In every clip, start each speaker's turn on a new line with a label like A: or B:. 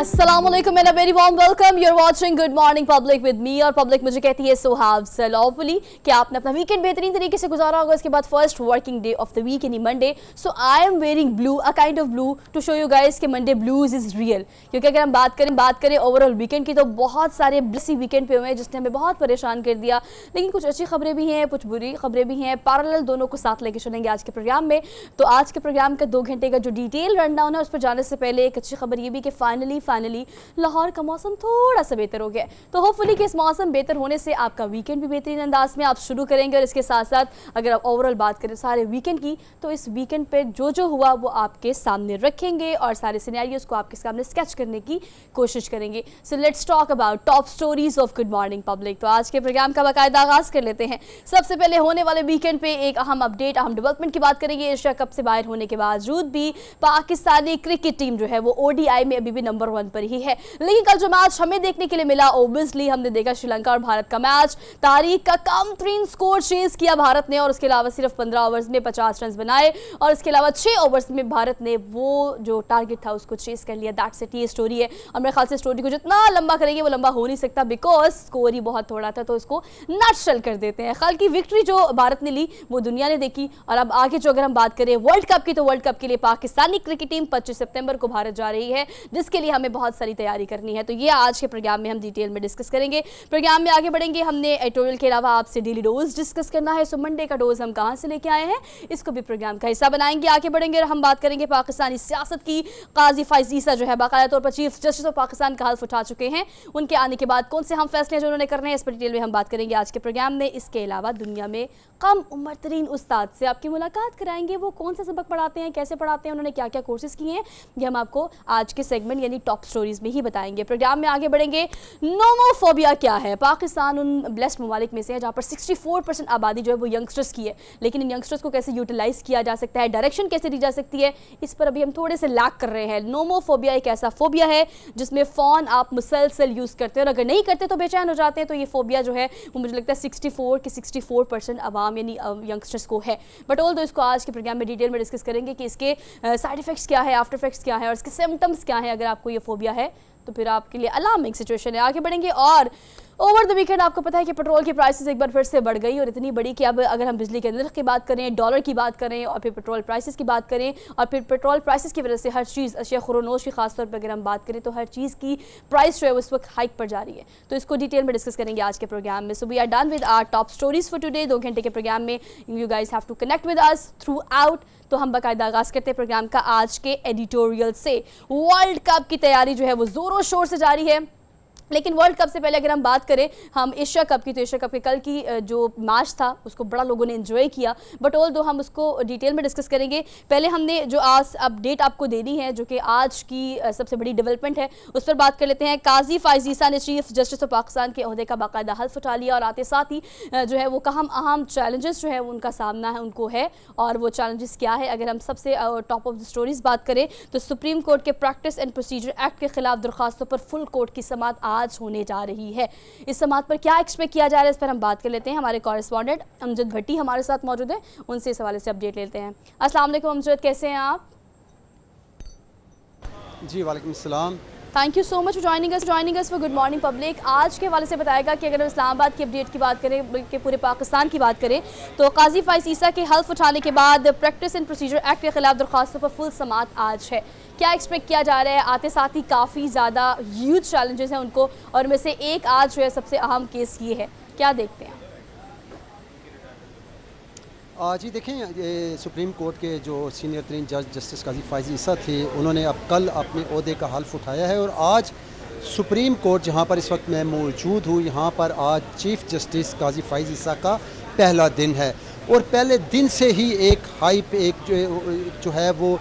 A: Assalamualaikum and a very warm welcome. You're watching Good Morning Public with me और public मुझे कहती है सुहाव सलौफुली कि आपने अपना वीकेंड बेहतरीन तरीके से गुजारा होगा. इसके बाद first working day of the week यानी Monday. So I am wearing blue, a kind of blue to show you guys कि मंडे ब्लूज इज रियल. क्योंकि अगर हम बात करें ओवरऑल वीकेंड की तो बहुत सारे ब्लिसी वीकेंड पे हुए हैं जिसने हमें बहुत परेशान कर दिया. लेकिन कुछ अच्छी खबरें भी हैं, कुछ बुरी खबरें भी हैं. पैरेलल दोनों को साथ लेके चलेंगे आज के प्रोग्राम में. तो आज के प्रोग्राम का 2 घंटे का जो डिटेल रनडाउन है उस पर जाने से पहले एक अच्छी खबर ये भी कि फाइनली लाहौर का मौसम थोड़ा सा बेहतर हो गया. तो होपफुली कि इस मौसम बेहतर होने से आपका वीकेंड भी बेहतरीन अंदाज में आप शुरू करेंगे. और इसके साथ साथ अगर आप ओवरऑल बात करें सारे वीकेंड की तो इस वीकेंड पे जो हुआ वो आपके सामने रखेंगे और सारे सिनेरियोज को आपके सामने स्केच करने की कोशिश करेंगे. So let's talk about top stories of good morning public. तो आज के प्रोग्राम का बाकायदा आगाज कर लेते हैं. सबसे पहले होने वाले वीकेंड पे एक अहम अपडेट, अहम डेवलपमेंट की बात करेंगे. एशिया कप से बाहर होने के बावजूद भी पाकिस्तानी क्रिकेट टीम जो है वो ओडीआई में अभी भी नंबर 1 पर ही है. लेकिन कल जो मैच हमें देखने के लिए मिला, ओब्वियसली हमने देखा श्रीलंका और भारत का मैच. तारीख का कम तरीन स्कोर चेज किया भारत ने और उसके अलावा सिर्फ 15 ओवर्स में 50 रन बनाए और इसके अलावा 6 ओवर्स में भारत ने वो जो टारगेट था उसको चेज कर लिया. दैट्स इट, ये स्टोरी है. और मेरे ख्याल से स्टोरी को जितना लंबा करेंगे वो लंबा हो नहीं सकता बिकॉज स्कोर ही बहुत थोड़ा था. तो इसको नटशेल कर देते हैं. कल की विक्ट्री जो भारत ने ली वो दुनिया ने देखी. और अब आगे जो अगर हम बात करें वर्ल्ड कप की तो वर्ल्ड कप के लिए पाकिस्तानी क्रिकेट टीम 25 सितंबर को भारत जा रही है जिसके लिए हमें बहुत सारी तैयारी करनी है. तो ये आज के प्रोग्राम में हम डिटेल में डिस्कस करेंगे. प्रोग्राम में आगे बढ़ेंगे. हमने एडिटोरियल के अलावा आपसे डेली डोज डिस्कस करना है. सो मंडे का डोज हम कहां से लेके आए हैं इसको भी प्रोग्राम का हिस्सा बनाएंगे. आगे बढ़ेंगे और हम बात करेंगे पाकिस्तानी सियासत की. काजी फैज ईसा जो है बाकायदा तौर पर चीफ जस्टिस ऑफ पाकिस्तान का हल्फ उठा चुके हैं. उनके आने के बाद कौन से हम फैसले जो उन्होंने करने हैं इस पर डिटेल में हम बात करेंगे आज के प्रोग्राम में. इसके अलावा दुनिया में कम उम्र तरीन उस्ताद से आपकी मुलाकात कराएंगे. वो कौन सा सबक पढ़ाते हैं, कैसे पढ़ाते हैं, उन्होंने क्या क्या कोर्सेज किए हैं, ये हम आपको आज के सेगमेंट यानी टॉप स्टोरीज में ही बताएंगे. प्रोग्राम में आगे बढ़ेंगे. नोमोफोबिया क्या है? पाकिस्तान उन ब्लेस्ड ममालिक में से है जहाँ पर 64% आबादी जो है वो यंगस्टर्स की है. लेकिन इन यंगस्टर्स को कैसे यूटिलाइज किया जा सकता है, डायरेक्शन कैसे दी जा सकती है, इस पर अभी हम थोड़े से लैक कर रहे हैं. नोमोफोबिया एक ऐसा फोबिया है जिसमें फ़ोन आप मुसलसल यूज़ करते हो और अगर नहीं करते तो बेचैन हो जाते हैं. तो ये फोबिया जो है वो मुझे लगता है 64% आवाम यानी यंगस्टर्स को है. बट ऑल दो इसको आज के प्रोग्राम में डिटेल में डिस्कस करेंगे कि इसके साइड इफेक्ट्स क्या है, आफ्टर इफेक्ट्स क्या है और इसके सिम्टम्स क्या है. अगर आपको ये फोबिया है तो फिर आपके लिए अलार्मिंग सिचुएशन है. आगे बढ़ेंगे. और ओवर द वीकेंड आपको पता है कि पेट्रोल की प्राइसेस एक बार फिर से बढ़ गई और इतनी बड़ी कि अब अगर हम बिजली के नर्ख की बात करें, डॉलर की बात करें और फिर पेट्रोल प्राइसेस की बात करें और फिर पेट्रोल प्राइसेस की वजह से हर चीज़ अशिया खुरोनोश की खासतौर पर अगर हम बात करें तो हर चीज़ की प्राइस जो है उस वक्त हाइक पर जा रही है. तो इसको डिटेल में डिस्कस करेंगे आज के प्रोग्राम में. So we are done with our top stories for today. 2 घंटे के प्रोग्राम में you guys have to connect with us throughout. तो हम बाकायदा आगाज़ करते हैं प्रोग्राम का आज के एडिटोरियल से. वर्ल्ड कप की तैयारी जो है वो ज़ोरों शोर से जारी है. लेकिन वर्ल्ड कप से पहले अगर हम बात करें हम एशिया कप की तो एशिया कप के कल की जो मैच था उसको बड़ा लोगों ने एंजॉय किया. बट ऑल दो हम उसको डिटेल में डिस्कस करेंगे. पहले हमने जो आज अपडेट आपको देनी है जो कि आज की सबसे बड़ी डेवलपमेंट है उस पर बात कर लेते हैं. काजी फैज ईसा ने चीफ जस्टिस ऑफ पाकिस्तान के ओहदे का बाकायदा हल्फ उठा लिया और आते साथ ही जो है वो अहम चैलेंजेस जो है उनका सामना है उनको है. और वो चैलेंजेस क्या है अगर हम सबसे टॉप ऑफ द स्टोरीज बात करें तो सुप्रीम कोर्ट के प्रैक्टिस एंड प्रोसीजर एक्ट के खिलाफ दरखास्तों पर फुल कोर्ट की समाअत आज होने जा रही है. इस समाअत पर क्या एक्सपेक्ट किया जा रहा है इस पर हम बात कर लेते हैं. हमारे कॉरेस्पॉन्डेंट अमजद भट्टी हमारे साथ मौजूद है, उनसे इस हवाले से अपडेट लेते हैं. अस्सलाम वालेकुम अमजद, कैसे हैं आप?
B: जी वालेकुम सलाम.
A: Thank you so much for joining us for good morning public. आज के हवाले से बताएगा कि अगर इस्लामाबाद की अपडेट की बात करें बल्कि पूरे पाकिस्तान की बात करें तो काजी फैज ईसा के हल्फ उठाने के बाद प्रैक्टिस एंड प्रोसीजर एक्ट के खिलाफ दरखास्तों पर फुल समाअत आज है. क्या एक्सपेक्ट किया जा रहा है? आते साथ ही काफ़ी ज़्यादा ह्यूज चैलेंजेस हैं उनको और उनमें से एक आज जो है सबसे अहम केस ये है. क्या देखते हैं?
B: जी देखें, ये सुप्रीम कोर्ट के जो सीनियर तरीन जज जस्टिस काजी फैज ईसा थे उन्होंने अब कल अपने ओहदे का हल्फ उठाया है. और आज सुप्रीम कोर्ट जहाँ पर इस वक्त मैं मौजूद हूँ यहाँ पर आज चीफ जस्टिस काजी फैज ईसा का पहला दिन है. और पहले दिन से ही एक हाइप जो है वो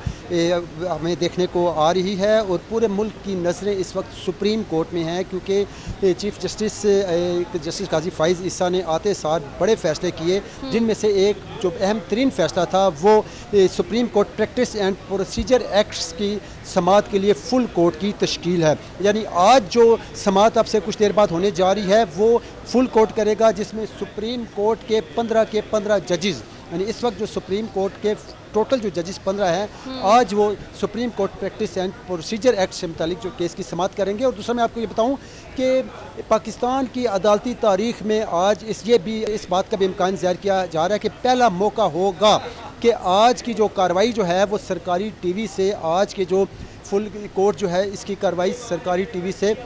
B: हमें देखने को आ रही है और पूरे मुल्क की नज़रें इस वक्त सुप्रीम कोर्ट में हैं क्योंकि चीफ जस्टिस काजी फैज ईसा ने आते साथ बड़े फैसले किए जिनमें से एक जो अहम तरीन फैसला था वो supreme court practice and procedure acts की समाअत के लिए फुल कोर्ट की तश्कील है. यानी आज जो समाअत अब से कुछ देर बाद होने जा रही है वो फुल कोर्ट करेगा जिसमें सुप्रीम कोर्ट के 15 जजेस यानी इस वक्त जो सुप्रीम कोर्ट के टोटल जो जजेस 15 हैं, आज वो supreme court practice and procedure act से मुतालिक जो केस की समाअत करेंगे। और दूसरा मैं आपको ये बताऊं कि पाकिस्तान की अदालती तारीख में आज इस बात का भी इम्कान ज़ाहिर किया जा रहा है कि पहला मौका होगा कि आज की जो कार्रवाई जो है वो सरकारी टीवी से, आज के जो फुल कोर्ट जो है इसकी कार्रवाई सरकारी टीवी से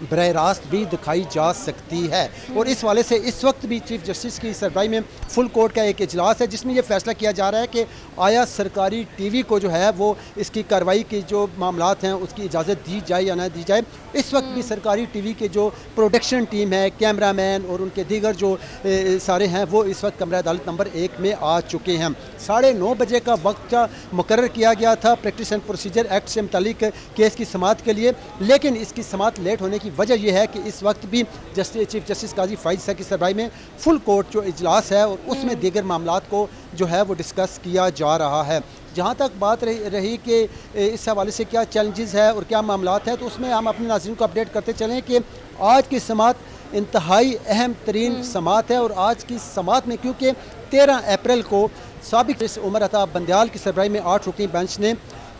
B: बरह रास्त भी दिखाई जा सकती है। और इस वाले से इस वक्त भी चीफ जस्टिस की सरबराही में फुल कोर्ट का एक इजलास है जिसमें यह फैसला किया जा रहा है कि आया सरकारी टीवी को जो है वो इसकी कार्रवाई के जो मामलात हैं उसकी इजाज़त दी जाए या ना दी जाए। इस वक्त भी सरकारी टीवी के जो प्रोडक्शन टीम है, कैमरामैन और उनके दीगर जो सारे हैं वो इस वक्त कमरा अदालत नंबर 1 में आ चुके हैं। 9:30 बजे का वक्त मुकर्रर किया गया था प्रैक्टिस एंड प्रोसीजर एक्ट से मुतालिक केस की समाअत के लिए, लेकिन इसकी समाअत लेट होने की वजह यह है कि इस वक्त भी चीफ जस्टिस काजी फाइज साहब की सरबराही में फुल कोर्ट जो इजलास है और उसमें दीगर मामलात को जो है वो डिस्कस किया जा रहा है। जहाँ तक बात रही कि इस हवाले से क्या चैलेंजेस है और क्या मामलात हैं, तो उसमें हम अपने नाज़रीन को अपडेट करते चलें कि आज की समाअत इंतहाई अहम तरीन समाअत है। और आज की समाअत में क्योंकि 13 अप्रैल को साबिक उमर अता बंदयाल की सरबराही में 8 रुकनी बेंच ने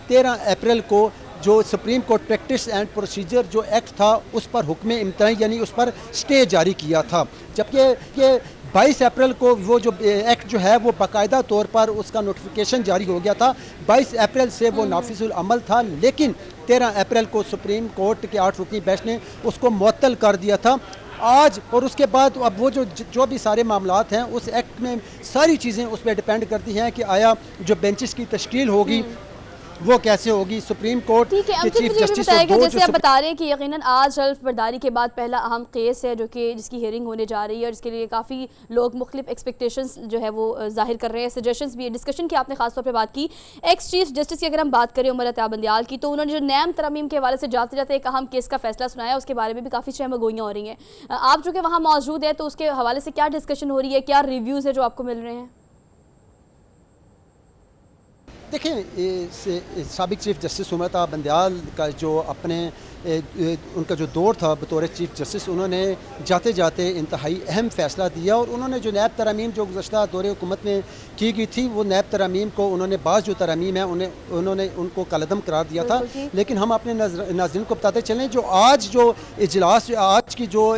B: 13 अप्रैल को जो supreme court practice and procedure जो एक्ट था उस पर हुक्म इम्तनाई यानी उस पर स्टे जारी किया था, जबकि 22 अप्रैल को वो जो एक्ट जो है वो बाकायदा तौर पर उसका नोटिफिकेशन जारी हो गया था। 22 अप्रैल से वो नाफिजुल अमल था, लेकिन 13 अप्रैल को सुप्रीम कोर्ट के 8 रुकनी बेंच ने उसको मुअत्तल कर दिया था आज। और उसके बाद अब वो जो भी सारे मामलात हैं उस एक्ट में सारी चीज़ें उस पर डिपेंड करती हैं कि आया जो बेंचेस की तश्कील होगी वो कैसे होगी। सुप्रीम कोर्ट के चीफ जस्टिस
A: जैसे आप बता रहे हैं कि यकीनन आज हल्फ बर्दारी के बाद पहला अहम केस है जो कि जिसकी हियरिंग होने जा रही है और इसके लिए काफ़ी लोग मुख्तलिफ एक्सपेक्टेशंस जो है वो जाहिर कर रहे हैं, सजेशंस भी, डिस्कशन की आपने खासतौर पे बात की। एक्स चीफ जस्टिस की अगर हम बात करें उमर अता बंदयाल की, तो उन्होंने जो नैम तरमीम के हवाले से जाते जाते एक अहम केस का फैसला सुनाया, उसके बारे में भी काफ़ी चहमगोइयाँ हो रही हैं। आप जो कि वहाँ मौजूद है तो उसके हवाले से क्या डिस्कशन हो रही है, क्या रिव्यूज़ है जो आपको मिल रहे हैं?
B: देखें, साबिक चीफ जस्टिस उमर अता बंदयाल का जो अपने उनका जो दौर था बतौर चीफ जस्टिस, उन्होंने जाते जाते इंतहाई अहम फ़ैसला दिया और उन्होंने जो नैब तरामीम जो गुज़श्ता दौर हुकूमत में की गई थी वो नैब तरामीम को उन्होंने बाज़ जो तरामीम है उन्होंने उनको कलदम करार दिया था। लेकिन हम अपने नाज़रीन को बताते चलें जो आज जो इजलास आज की जो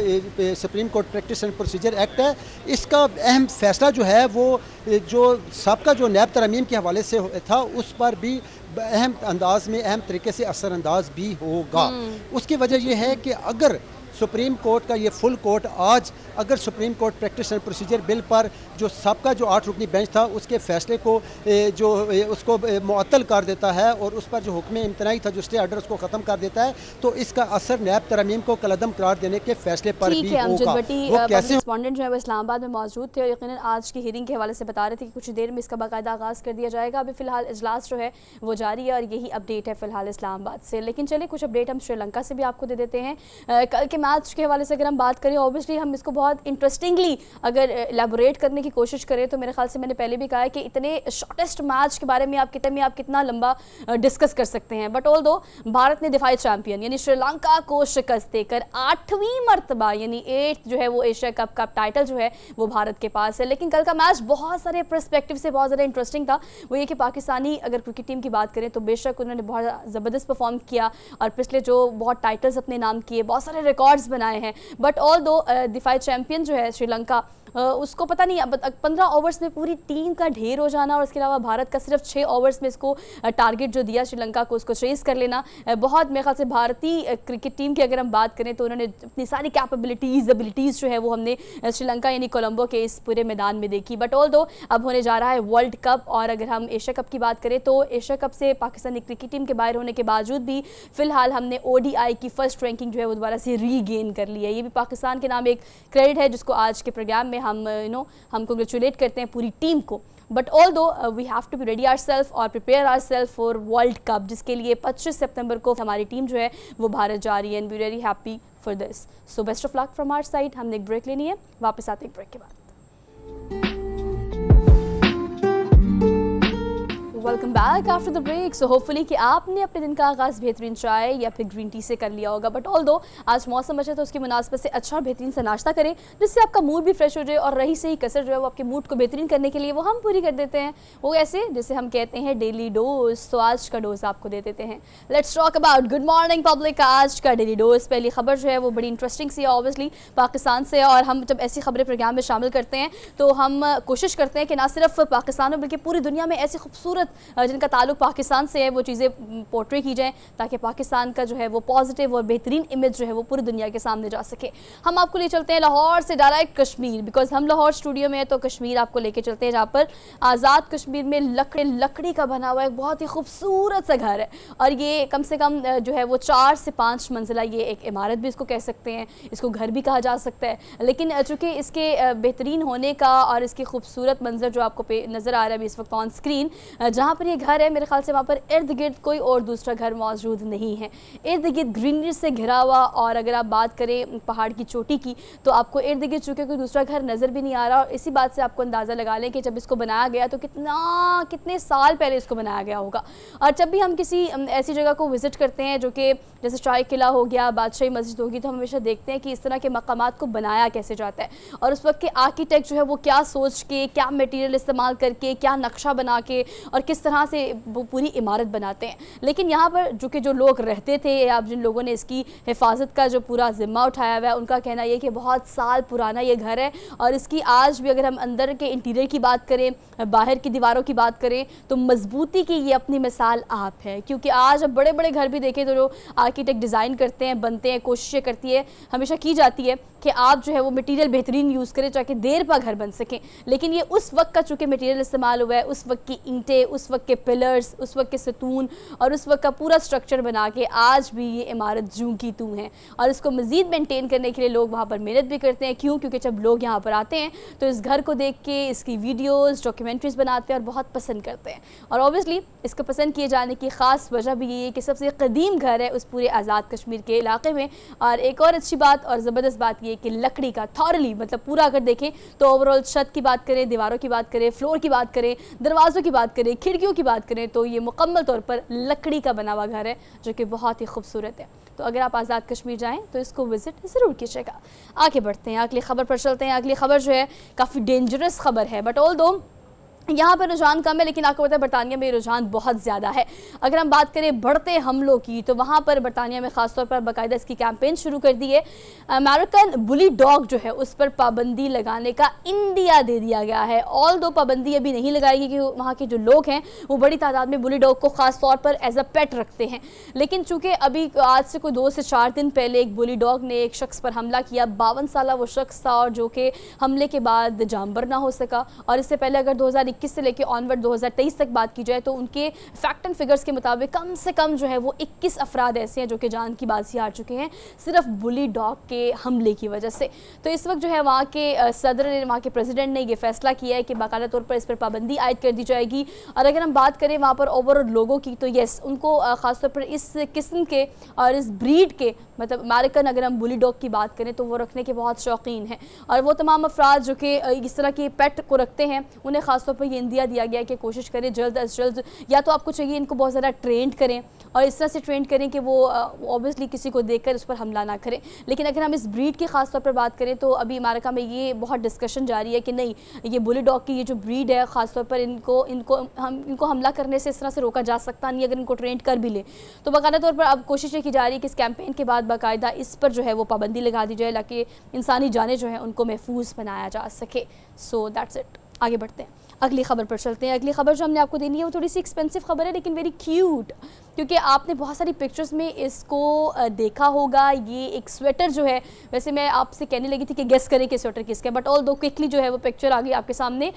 B: supreme court practice and procedure act है इसका अहम फ़ैसला जो है वो जो सबका जो नैब तरामीम के हवाले से था उस पर भी अहम अंदाज में अहम तरीके से असरअंदाज भी होगा। उसकी वजह यह है कि अगर सुप्रीम कोर्ट का ये फुल कोर्ट आज अगर supreme court practice and procedure bill पर जो सबका जो 8 रुकनी बेंच था उसके फैसले को जो उसको मुअत्तल कर देता है और उस पर जो हुक्म इम्तनाई था जो स्टे ऑर्डर उसको ख़त्म कर देता है, तो इसका असर नैब तरमीम को कलदम करार देने के फैसले पर भी होगा। वो कैसे
A: रिस्पोंडेंट जो है वो इस्लामाबाद में मौजूद थे और यकीनन आज की हियरिंग के हवाले से बता रहे थे कि कुछ देर में इसका बाकायदा आगाज़ कर दिया जाएगा। अभी फ़िलहाल इजलास जो है वो जारी है और यही अपडेट है फ़िलहाल इस्लामाबाद से। लेकिन चलिए कुछ अपडेट हम श्रीलंका से भी आपको दे देते हैं। कल के मैच के हवाले से अगर हम बात करें, ऑब्वियसली हम इसको बहुत इंटरेस्टिंगली अगर एलैबोरेट करने की कोशिश करें तो मेरे ख्याल से मैंने पहले भी कहा है कि इतने शॉर्टेस्ट मैच के बारे में आप कितना लंबा डिस्कस कर सकते हैं। बट ऑल दो भारत ने दिफाई चैंपियन यानी श्रीलंका को शिकस्त देकर 8वीं मरतबा यानी 8th जो है वो एशिया कप का टाइटल जो है वो भारत के पास है। लेकिन कल का मैच बहुत सारे पर्सपेक्टिव से बहुत ज़्यादा इंटरेस्टिंग था। वो ये कि पाकिस्तानी अगर क्रिकेट टीम की बात करें तो बेशक उन्होंने बहुत ज़बरदस्त परफॉर्म किया और पिछले जो बहुत टाइटल्स अपने नाम किए, बहुत सारे रिकॉर्ड्स बनाए हैं। बट ऑल दो दिफाई चैंपियन जो है श्रीलंका उसको पता नहीं अब 15 ओवर्स में पूरी टीम का ढेर हो जाना और उसके अलावा भारत का सिर्फ 6 ओवर्स में इसको टारगेट जो दिया श्रीलंका को उसको चेस कर लेना, बहुत मेरे ख्याल से भारतीय क्रिकेट टीम की अगर हम बात करें तो उन्होंने अपनी सारी एबिलिटीज़ जो है वो हमने श्रीलंका यानी कोलंबो के इस पूरे मैदान में देखी। बट ऑल दो अब होने जा रहा है वर्ल्ड कप और अगर हम एशिया कप की बात करें तो एशिया कप से पाकिस्तानी क्रिकेट टीम के बाहर होने के बावजूद भी फिलहाल हमने ODI की फर्स्ट रैंकिंग जो है वो दोबारा से रीगेन कर ली है। ये भी पाकिस्तान के नाम एक क्रेडिट है जिसको आज के प्रोग्राम में हम हम कंग्रेचुलेट करते हैं पूरी टीम को। But although we have to be ready ourselves और prepare ourselves for world cup जिसके लिए 25 सितंबर को हमारी टीम जो है वो भारत जा रही है and we very happy for this. So best of luck from our side. हमने एक ब्रेक लेनी है, वापस आते हैं एक ब्रेक के बाद। Welcome back after the break. So hopefully कि आपने अपने दिन का आगाज़ बेहतरीन चाय या फिर ग्रीन टी से कर लिया होगा, बट ऑल दो आज मौसम अच्छा तो उसकी मुनासबत से अच्छा और बेहतरीन सा नाश्ता करें जिससे आपका मूड भी फ्रेश हो जाए और रही सही कसर जो है वो आपके मूड को बेहतरीन करने के लिए वो हम पूरी कर देते हैं। वो ऐसे जिसे हम कहते हैं डेली डोज। तो आज का डोज आपको दे देते हैं। Let's talk about good morning public. आज का डेली डोज पहली खबर जो है वो बड़ी इंटरेस्टिंग सी है, ऑब्वियसली पाकिस्तान से। और हम जब ऐसी खबरें प्रोग्राम में शामिल करते हैं तो हम कोशिश करते हैं कि ना सिर्फ पाकिस्तान में बल्कि पूरी दुनिया में ऐसी खूबसूरत जिनका ताल्लुक पाकिस्तान से है वो चीज़ें पोर्ट्रे की जाएं ताकि पाकिस्तान का जो है वो पॉजिटिव और बेहतरीन इमेज जो है वो पूरी दुनिया के सामने जा सके। हम आपको ले चलते हैं लाहौर से डायरेक्ट कश्मीर, बिकॉज हम लाहौर स्टूडियो में है तो कश्मीर आपको लेके चलते हैं जहाँ पर आज़ाद कश्मीर में लकड़ी का बना हुआ एक बहुत ही खूबसूरत सा घर है। और ये कम से कम जो है वो 4 से 5 मंजिला ये एक इमारत भी इसको कह सकते हैं, इसको घर भी कहा जा सकता है। लेकिन चूँकि इसके बेहतरीन होने का और इसकी खूबसूरत मंजर जो आपको नज़र आ रहा है अभी इस वक्त ऑन स्क्रीन, जहाँ पर ये घर है मेरे ख्याल से वहाँ पर इर्द गिर्द कोई और दूसरा घर मौजूद नहीं है। इर्द गिर्द ग्रीनरी से घिरा हुआ, और अगर आप बात करें पहाड़ की चोटी की तो आपको इर्द गिर्द चूँकि कोई दूसरा घर नज़र भी नहीं आ रहा। और इसी बात से आपको अंदाज़ा लगा लें कि जब इसको बनाया गया तो कितने साल पहले इसको बनाया गया होगा। और जब भी हम किसी ऐसी जगह को विज़िट करते हैं जो कि जैसे शाही किला हो गया, बादशाही मस्जिद होगी, तो हम हमेशा देखते हैं कि इस तरह के मकामात को बनाया कैसे जाता है और उस वक्त के आर्किटेक्ट जो है वो क्या सोच के, क्या मटेरियल इस्तेमाल करके, क्या नक्शा बना के और किस तरह से वो पूरी इमारत बनाते हैं। लेकिन यहाँ पर जो लोग रहते थे या जिन लोगों ने इसकी हिफाजत का जो पूरा ज़िम्मा उठाया हुआ है उनका कहना ये कि बहुत साल पुराना ये घर है। और इसकी आज भी अगर हम अंदर के इंटीरियर की बात करें, बाहर की दीवारों की बात करें, तो मजबूती की ये अपनी मिसाल आप है। क्योंकि आज अब बड़े बड़े घर भी देखें तो जो आर्किटेक्ट डिज़ाइन करते हैं, बनते हैं, कोशिशें करती है, हमेशा की जाती है कि आप जो है वो मटेरियल बेहतरीन यूज़ करें ताकि देर पा घर बन सकें। लेकिन ये उस वक्त का चूँकि मटेरियल इस्तेमाल हुआ है, उस वक्त की ईंटें, उस वक्त के पिलर्स, उस वक्त के सतून और उस वक्त का पूरा स्ट्रक्चर बना के आज भी ये इमारत जूं की तूं है। और इसको मज़ीद मेंटेन करने के लिए लोग वहाँ पर मेहनत भी करते हैं। क्यों? क्योंकि जब लोग यहाँ पर आते हैं तो इस घर को देख के इसकी वीडियोज़, डॉक्यूमेंट्रीज़ बनाते हैं और बहुत पसंद करते हैं। और ऑब्वियसली इसको पसंद किए जाने की ख़ास वजह भी ये है कि सबसे कदीम घर है उस पूरे आज़ाद कश्मीर के इलाके में। और एक और अच्छी बात और ज़बरदस्त बात ये है कि लकड़ी का थॉरली, मतलब पूरा अगर देखें तो ओवरऑल छत की बात करें, दीवारों की बात करें, फ्लोर की बात करें, दरवाज़ों की बात करें, खिड़कियों की बात करें, तो ये मुकम्मल तौर पर लकड़ी का बना हुआ घर है जो कि बहुत ही खूबसूरत है। तो अगर आप आज़ाद कश्मीर जाएं तो इसको विज़िट ज़रूर कीजिएगा। आगे बढ़ते हैं, अगली खबर पर चलते हैं। अगली खबर जो है काफ़ी डेंजरस खबर है, बट ऑल दो यहाँ पर रुझान कम है, लेकिन आपको पता है बरतानिया में रुझान बहुत ज़्यादा है। अगर हम बात करें बढ़ते हमलों की तो वहाँ पर बरतानिया में ख़ासतौर पर बाकायदा इसकी कैंपेन शुरू कर दी है। अमेरिकन बुली डॉग जो है उस पर पाबंदी लगाने का इंडिया दे दिया गया है। ऑल दो पाबंदी अभी नहीं लगाएगी कि वहाँ के जो लोग हैं वो बड़ी तादाद में बुली डॉग को ख़ास तौर पर एज अ पेट रखते हैं। लेकिन चूँकि अभी आज से कोई 2 से 4 दिन पहले एक बुली डॉग ने एक शख्स पर हमला किया। 52 साल वो शख्स था और जो कि हमले के बाद जानबर ना हो सका। और इससे पहले अगर 2021 से लेकर ऑनवर्ड 2023 तक बात की जाए तो उनके फैक्ट एंड फिगर्स के मुताबिक कम से कम जो है वो 21 अफराद ऐसे हैं जो कि जान की बाजी हार चुके हैं सिर्फ बुली डॉग के हमले की वजह से। तो इस वक्त जो है वहाँ के सदर ने, वहाँ के प्रेसिडेंट ने ये फैसला किया है कि बाकायदा तौर पर इस पर पाबंदी आयद कर दी जाएगी। और अगर हम बात करें वहाँ पर ओवरऑल लोगों की तो येस, उनको ख़ासतौर पर इस किस्म के और इस ब्रीड के, मतलब अमेरिकन अगर हम बुली डॉग की बात करें तो वो रखने के बहुत शौकीन हैं। और वो तमाम अफराद जो कि इस तरह के पेट को रखते हैं उन्हें ख़ासतौर पर ये इंदिया दिया गया कि कोशिश करें जल्द अज जल्द, या तो आपको चाहिए इनको बहुत ज़्यादा ट्रेंड करें और इस तरह से ट्रेंड करें कि वो ऑब्वियसली किसी को देखकर उस पर हमला ना करें। लेकिन अगर हम इस ब्रीड की ख़ास तौर पर बात करें तो अभी अमेरिका में ये बहुत डिस्कशन जारी है कि नहीं, ये बुली डॉग की ये जो ब्रीड है ख़ास तौर पर इनको हमला करने से इस तरह से रोका जा सकता नहीं अगर इनको ट्रेंड कर भी ले। तो बाकायदा तौर पर अब कोशिश की जा रही है कि इस कैंपेन के बाद बाकायदा इस पर जो है वो पाबंदी लगा दी जाए ताकि इंसानी जानें जो हैं उनको महफूज बनाया जा सके। So that's it. आगे बढ़ते हैं, अगली खबर पर चलते हैं। अगली खबर जो हमने आपको देनी है वो थोड़ी सी एक्सपेंसिव खबर है लेकिन वेरी क्यूट, क्योंकि आपने बहुत सारी पिक्चर्स में इसको देखा होगा। ये एक स्वेटर जो है, वैसे मैं आपसे कहने लगी थी कि गेस करें कि स्वेटर किसका है, बट ऑल दो क्विकली जो है वो पिक्चर आ गई आपके सामने।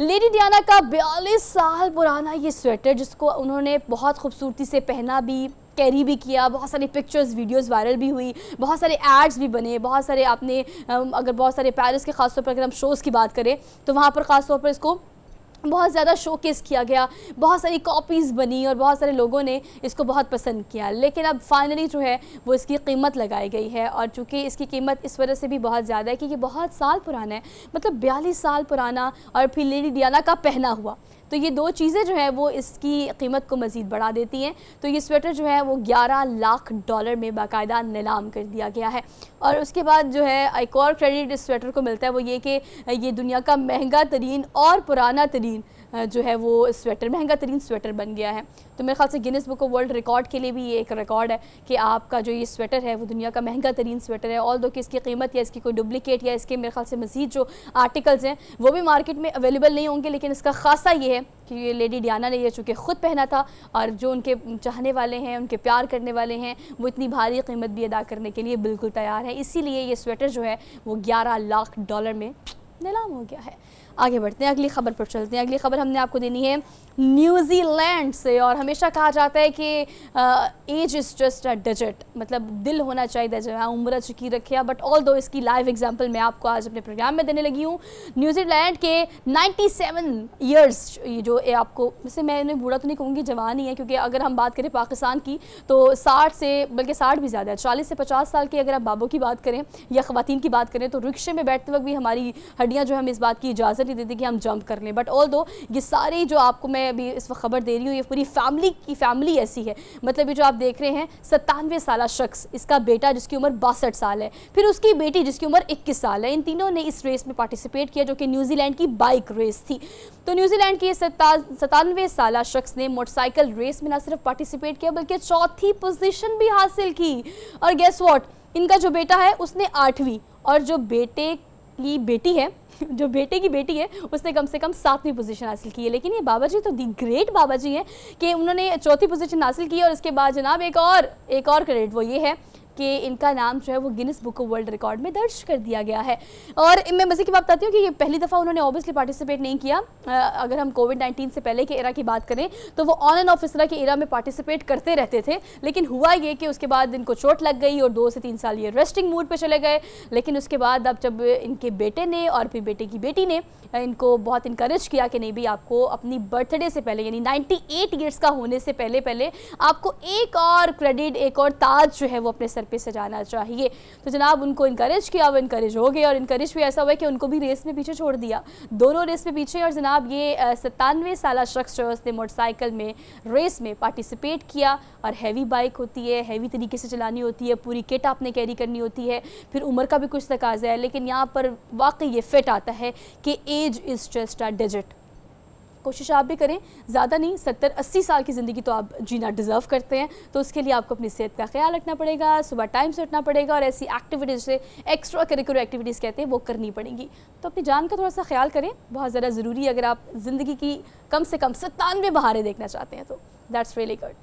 A: लेडी डियाना का 42 साल पुराना ये स्वेटर जिसको उन्होंने बहुत खूबसूरती से पहना भी, कैरी भी किया, बहुत सारी पिक्चर्स वीडियोस वायरल भी हुई, बहुत सारे एड्स भी बने, बहुत सारे आपने अगर बहुत सारे पेरिस के ख़ासतौर पर अगर हम शोज़ की बात करें तो वहाँ पर ख़ासतौर पर इसको बहुत ज़्यादा शोकेस किया गया, बहुत सारी कॉपीज़ बनी और बहुत सारे लोगों ने इसको बहुत पसंद किया। लेकिन अब फाइनली जो है वो इसकी कीमत लगाई गई है और चूँकि इसकी कीमत इस वजह से भी बहुत ज़्यादा है कि ये बहुत साल पुराना है, मतलब 42 साल पुराना और फिर लेडी डियाना का पहना हुआ। तो ये दो चीज़ें जो है वो इसकी कीमत को मज़ीद बढ़ा देती हैं। तो ये स्वेटर जो है वो 11 लाख डॉलर में बाकायदा नीलाम कर दिया गया है। और उसके बाद जो है एक और क्रेडिट इस स्वेटर को मिलता है, वो ये कि ये दुनिया का महंगा तरीन और पुराना तरीन जो है वो स्वेटर, महंगा तरीन स्वेटर बन गया है। तो मेरे ख्याल से Guinness book of world record के लिए भी ये एक रिकॉर्ड है कि आपका जो ये स्वेटर है वो दुनिया का महंगा तरीन स्वेटर है। ऑल दो कि इसकी कीमत या इसकी कोई डुप्लिकेट या इसके मेरे ख्याल से मज़ीद जो आर्टिकल्स हैं वो भी मार्केट में अवेलेबल नहीं होंगे, लेकिन इसका ख़ासा ये है कि ये लेडी डियाना ने ये चूँकि ख़ुद पहना था और जो उनके चाहने वाले हैं, उनके प्यार करने वाले हैं, वो इतनी भारी कीमत भी अदा करने के लिए बिल्कुल तैयार है। इसीलिए ये स्वेटर जो है वो 11 लाख डॉलर में नीलाम हो गया है। आगे बढ़ते हैं, अगली खबर पर चलते हैं। अगली खबर हमने आपको देनी है न्यूजीलैंड से। और हमेशा कहा जाता है कि age is just a digit, मतलब दिल होना चाहिए जहाँ उम्र चुकी रखे। बट ऑल दो इसकी लाइव एग्जांपल मैं आपको आज अपने प्रोग्राम में देने लगी हूँ। न्यूजीलैंड के 97 ईयर्स, जो आपको वैसे मैं इन्हें बूढ़ा तो नहीं कहूँगी, जवान ही है, क्योंकि अगर हम बात करें पाकिस्तान की तो 60 से बल्कि 60 भी ज़्यादा है, 40 से 50 साल की अगर आप बाबों की बात करें या ख़वातीन की बात करें तो रिक्शे में बैठते वक्त भी हमारी हड्डियाँ जो हमें इस बात की इजाज़त नहीं देती कि हम जंप कर लें। बट ऑल दो ये सारी जो आपको मैं अभी इस वक्त खबर दे रही हूँ ये पूरी फैमिली ऐसी है। मतलब ये जो आप देख रहे हैं 97 साल शख्स, इसका बेटा जिसकी उम्र 62 साल है, फिर उसकी बेटी जिसकी उम्र 21 साल है, इन तीनों ने इस रेस में पार्टिसिपेट किया जो कि न्यूजीलैंड की बाइक रेस थी। तो न्यूजीलैंड की 97 साल शख्स ने मोटरसाइकिल रेस में न सिर्फ पार्टिसिपेट किया बल्कि चौथी पोजीशन भी हासिल की। और गेस व्हाट, इनका जो बेटा है उसने 8वीं और जो बेटे की बेटी है उसने कम से कम 7वीं पोजीशन हासिल की है। लेकिन ये बाबा जी तो दी ग्रेट बाबा जी हैं कि उन्होंने चौथी पोजीशन हासिल की। और इसके बाद जनाब एक और क्रेडिट वो ये है कि इनका नाम जो है वो Guinness book of world record में दर्ज कर दिया गया है। और मैं मज़े की बात बताती हूँ कि ये पहली दफ़ा उन्होंने ऑब्वियसली पार्टिसिपेट नहीं किया। अगर हम कोविड-19 से पहले के एरा की बात करें तो वो ऑन एंड ऑफ इस तरह के एरा में पार्टिसिपेट करते रहते थे। लेकिन हुआ ये कि उसके बाद इनको चोट लग गई और 2 से 3 साल ये रेस्टिंग मूड पर चले गए। लेकिन उसके बाद अब जब इनके बेटे ने और फिर बेटे की बेटी ने इनको बहुत इंकरेज किया कि नहीं भाई, आपको अपनी बर्थडे से पहले यानी 98 ईयर्स का होने से पहले आपको एक और क्रेडिट, एक और ताज जो है वो अपने सर पे सजाना चाहिए। तो जनाब उनको इनकरेज किया, वो इनकरेज हो गए। और इनकरेज भी ऐसा हुआ कि उनको भी रेस में पीछे छोड़ दिया, दोनों रेस में पीछे। और जनाब ये 97 साल शख्स जो है उसने मोटरसाइकिल में रेस में पार्टिसिपेट किया। और हैवी बाइक होती है, हैवी तरीके से चलानी होती है, पूरी किट आपने कैरी करनी होती है, फिर उम्र का भी कुछ तकाजा है। लेकिन यहाँ पर वाकई ये फिट आता है कि age is just a digit. कोशिश आप भी करें, ज़्यादा नहीं, 70-80 साल की ज़िंदगी तो आप जीना डिज़र्व करते हैं। तो उसके लिए आपको अपनी सेहत का ख्याल रखना पड़ेगा, सुबह टाइम से उठना पड़ेगा और ऐसी एक्टिविटीज़ से एक्स्ट्रा करिकुलर एक्टिविटीज़ कहते हैं वो करनी पड़ेंगी। तो अपनी जान का थोड़ा सा ख्याल करें, बहुत ज़्यादा ज़रूरी है अगर आप ज़िंदगी की कम से कम 97 बहारें देखना चाहते हैं तो दैट्स रियली गुड।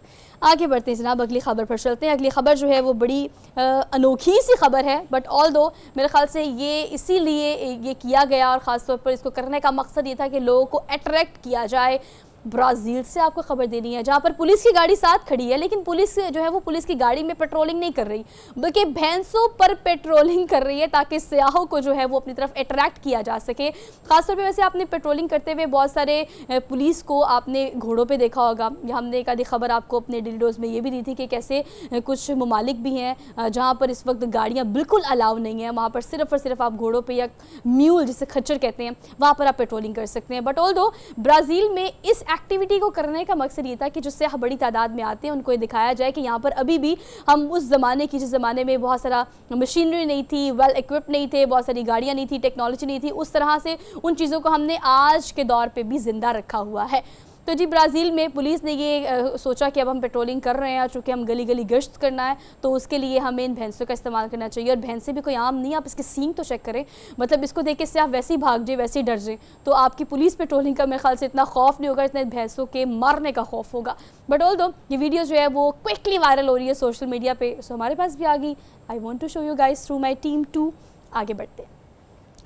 A: आगे बढ़ते हैं जनाब, अगली खबर पर चलते हैं। अगली खबर जो है वो बड़ी अनोखी सी खबर है। बट ऑल दो मेरे ख्याल से ये इसीलिए ये किया गया और ख़ास तौर पर इसको करने का मकसद ये था कि लोगों को अट्रैक्ट किया जाए। ब्राज़ील से आपको खबर देनी है जहाँ पर पुलिस की गाड़ी साथ खड़ी है, लेकिन पुलिस जो है वो पुलिस की गाड़ी में पेट्रोलिंग नहीं कर रही बल्कि भैंसों पर पेट्रोलिंग कर रही है ताकि सयाहों को जो है वो अपनी तरफ अट्रैक्ट किया जा सके। खासतौर पे वैसे आपने पेट्रोलिंग करते हुए बहुत सारे पुलिस को आपने घोड़ों पे देखा होगा। हमने एक आधी खबर आपको अपने डिल्डोज में ये भी दी थी कि कैसे कुछ ममालिक भी हैं जहाँ पर इस वक्त गाड़ियाँ बिल्कुल अलाउ नहीं है, वहाँ पर सिर्फ और सिर्फ आप घोड़ों पर या म्यूल जिसे खच्चर कहते हैं वहाँ पर आप पेट्रोलिंग कर सकते हैं। बट ऑल दो ब्राज़ील में इस एक्टिविटी को करने का मकसद ये था कि जो सयाह बड़ी तादाद में आते हैं उनको ये दिखाया जाए कि यहाँ पर अभी भी हम उस ज़माने की, जिस ज़माने में बहुत सारा मशीनरी नहीं थी, वेल इक्विप्ड नहीं थे, बहुत सारी गाड़ियाँ नहीं थी, टेक्नोलॉजी नहीं थी, उस तरह से उन चीज़ों को हमने आज के दौर पे भी ज़िंदा रखा हुआ है। तो जी ब्राज़ील में पुलिस ने ये सोचा कि अब हम पेट्रोलिंग कर रहे हैं, चूँकि हम गली गली गश्त करना है तो उसके लिए हमें इन भैंसों का इस्तेमाल करना चाहिए। और भैंसें भी कोई आम नहीं, आप इसके सींग तो चेक करें, मतलब इसको देख के से आप वैसे ही भाग जाए, वैसे ही डर जाए, तो आपकी पुलिस पेट्रोलिंग का मेरे ख्याल से इतना खौफ नहीं होगा, इतने भैंसों के मारने का खौफ होगा। बट ऑल दो ये वीडियो जो है वो क्विकली वायरल हो रही है सोशल मीडिया पर, सो हमारे पास भी आ गई। I want to show you guys through my team too. आगे बढ़ते हैं,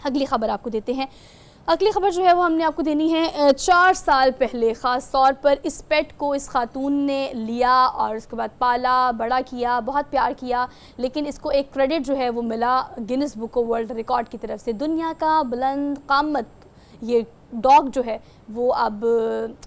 A: अगली खबर आपको देते हैं। अगली खबर जो है वो हमने आपको देनी है 4 साल पहले ख़ास तौर पर इस पेट को इस खातून ने लिया और उसके बाद पाला, बड़ा किया, बहुत प्यार किया, लेकिन इसको एक क्रेडिट जो है वो मिला Guinness book of world record की तरफ से। दुनिया का बुलंद क़ामत ये डॉग जो है वो अब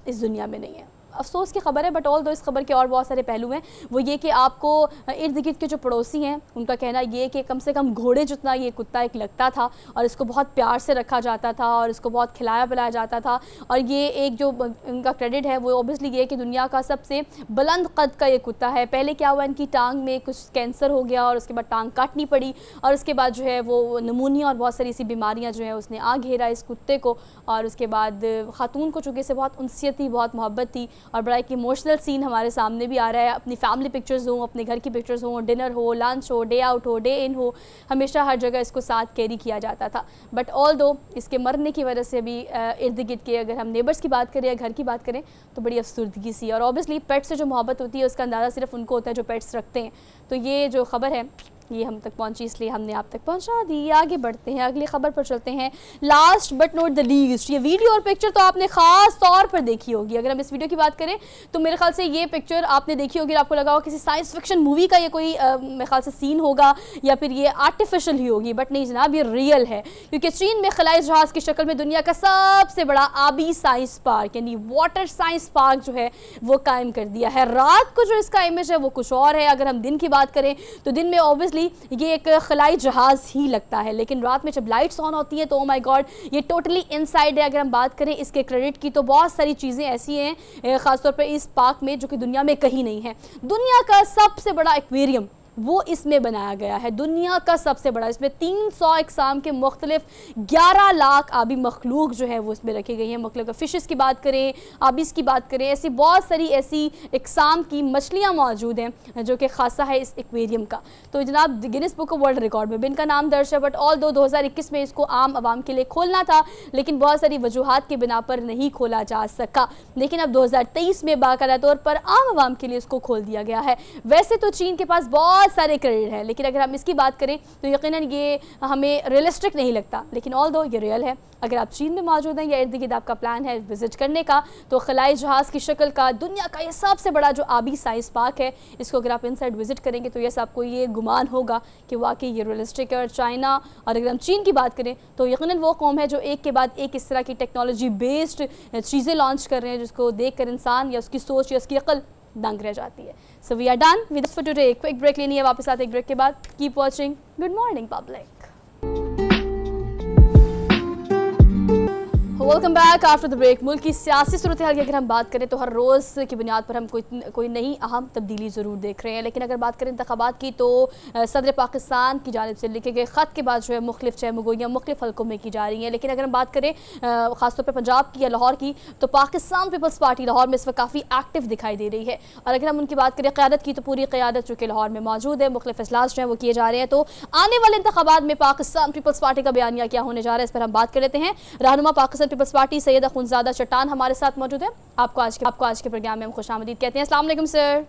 A: इस दुनिया में नहीं है। अफसोस की खबर है, बट ऑल दो इस खबर के और बहुत सारे पहलू हैं। वो ये कि आपको इर्द गिर्द के जो पड़ोसी हैं उनका कहना ये है कि कम से कम घोड़े जितना ये कुत्ता एक लगता था और इसको बहुत प्यार से रखा जाता था और इसको बहुत खिलाया पिलाया जाता था। और ये एक जो इनका क्रेडिट है वो ऑब्वियसली ये है कि दुनिया का सबसे बुलंद कद का ये कुत्ता है। पहले क्या हुआ, इनकी टांग में कुछ कैंसर हो गया और उसके बाद टांग काटनी पड़ी और उसके बाद जो है वो नमूनिया और बहुत सारी ऐसी बीमारियाँ जो है उसने आ घेरा इस कुत्ते को। और उसके बाद खातून को चूँकि से बहुत उनसियत थी, बहुत मोहब्बत थी और बड़ा एक इमोशनल सीन हमारे सामने भी आ रहा है। अपनी फैमिली पिक्चर्स हों, अपने घर की पिक्चर्स हों, डिनर हो, लंच हो, डे आउट हो, डे इन हो, हमेशा हर जगह इसको साथ कैरी किया जाता था। बट ऑल दो इसके मरने की वजह से भी इर्द गिर्द के अगर हम नेबर्स की बात करें या घर की बात करें तो बड़ी अफसरदगी सी। और ऑब्वियसली पेट से जो मोहब्बत होती है उसका अंदाज़ा सिर्फ उनको होता है जो पेट्स रखते हैं। तो ये जो खबर है ये हम तक पहुंची इसलिए हमने आप तक पहुंचा दी। आगे बढ़ते हैं, अगली खबर पर चलते हैं। Last but not the least, ये वीडियो और पिक्चर तो आपने खास तौर पर देखी होगी। अगर हम इस वीडियो की बात करें तो मेरे ख्याल से ये पिक्चर आपने देखी होगी, आपको लगा होगा किसी साइंस फिक्शन मूवी का ये कोई मेरे ख्याल से सीन होगा या फिर ये आर्टिफिशियल ही होगी। बट नहीं जनाब, ये रियल है, क्योंकि चीन में खलाई जहाज़ की शक्ल में दुनिया का सबसे बड़ा आबी साइंस पार्क यानी वाटर साइंस पार्क जो है वो कायम कर दिया है। रात को जो इसका इमेज है वो कुछ और है। अगर हम दिन की बात करें तो दिन में ऑब्वियसली ये एक खलाई जहाज ही लगता है, लेकिन रात में जब लाइट्स ऑन होती हैं तो ओ माय गॉड ये टोटली इनसाइड है। अगर हम बात करें इसके क्रेडिट की तो बहुत सारी चीज़ें ऐसी हैं खासतौर पर इस पार्क में जो कि दुनिया में कहीं नहीं है। दुनिया का सबसे बड़ा एक्वेरियम वो इसमें बनाया गया है, दुनिया का सबसे बड़ा। इसमें 300 अक़साम के मुख्तलिफ 11 लाख आबी मखलूक जो है वो इसमें रखी गई हैं। मुख्तलिफ फ़िशेस की बात करें, आबिस की बात करें, ऐसी बहुत सारी ऐसी अक़साम की मछलियाँ मौजूद हैं जो कि खासा है इस एक्वेरियम का। तो जनाब Guinness book of world record में भी इनका नाम दर्ज है। बट ऑल 2021 में इसको आम आवाम के लिए खोलना था, लेकिन बहुत सारी वजूहात की बिना पर नहीं खोला जा सका। लेकिन अब 2023 में बाकायदा तौर पर आम आवाम के लिए इसको खोल दिया गया है। वैसे तो चीन के पास बहुत सारे क्रेडिट है, लेकिन अगर हम इसकी बात करें तो यकीनन ये हमें रियलिस्टिक नहीं लगता, लेकिन ऑल दो ये रियल है। अगर आप चीन में मौजूद हैं या इर्द गिर्द आपका प्लान है विजिट करने का तो खलाई जहाज़ की शक्ल का दुनिया का ये सबसे बड़ा जो आबी साइंस पार्क है इसको अगर आप इनसाइड विजिट करेंगे तो यस आपको ये गुमान होगा कि वाकई ये रियलिस्टिक है। और चाइना और अगर हम चीन की बात करें तो यकीनन वो कौम है जो एक के बाद एक इस तरह की टेक्नोलॉजी बेस्ड चीज़ें लॉन्च कर रहे हैं जिसको देख कर इंसान या उसकी सोच या उसकी अकल दंग रह जाती है। So we are done with for today. Quick break लेनी है, वापस आते एक ब्रेक के बाद। Keep watching good morning public. Welcome back after the break. मुल्क की सियासी सूरत हाल की अगर हम बात करें तो हर रोज़ की बुनियाद पर हम कोई नई अहम तब्दीली ज़रूर देख रहे हैं। लेकिन अगर बात करें इंतखाबात की तो सदर पाकिस्तान की जानिब से लिखे गए ख़त के बाद जो है मुख्तलिफ चहमगोइयाँ मुख्तलिफ हल्कों में की जा रही हैं। लेकिन अगर हम बात करें ख़ासतौर पर पंजाब की या लाहौर की तो पाकिस्तान पीपल्स पार्टी लाहौर में इस वक्त काफ़ी एक्टिव दिखाई दे रही है। और अगर हम उनकी बात करें क़यादत की तो पूरी क़यादत चूँकि लाहौर में मौजूद है, मुख्तलिफ इजलास जो हैं वो किए जा रहे हैं। तो आने वाले इंतखाबात में पाकिस्तान पीपल्स पार्टी का बयानिया क्या होने जा रहा है इस पर हम बात कर लेते हैं। रहनुमा पाकिस्तान पीपल्स पार्टी सैयद खुनज़ादा चट्टान हमारे साथ मौजूद है। आपको आज के प्रोग्राम में हम खुशामदीद कहते हैं। अस्सलाम वालेकुम सर।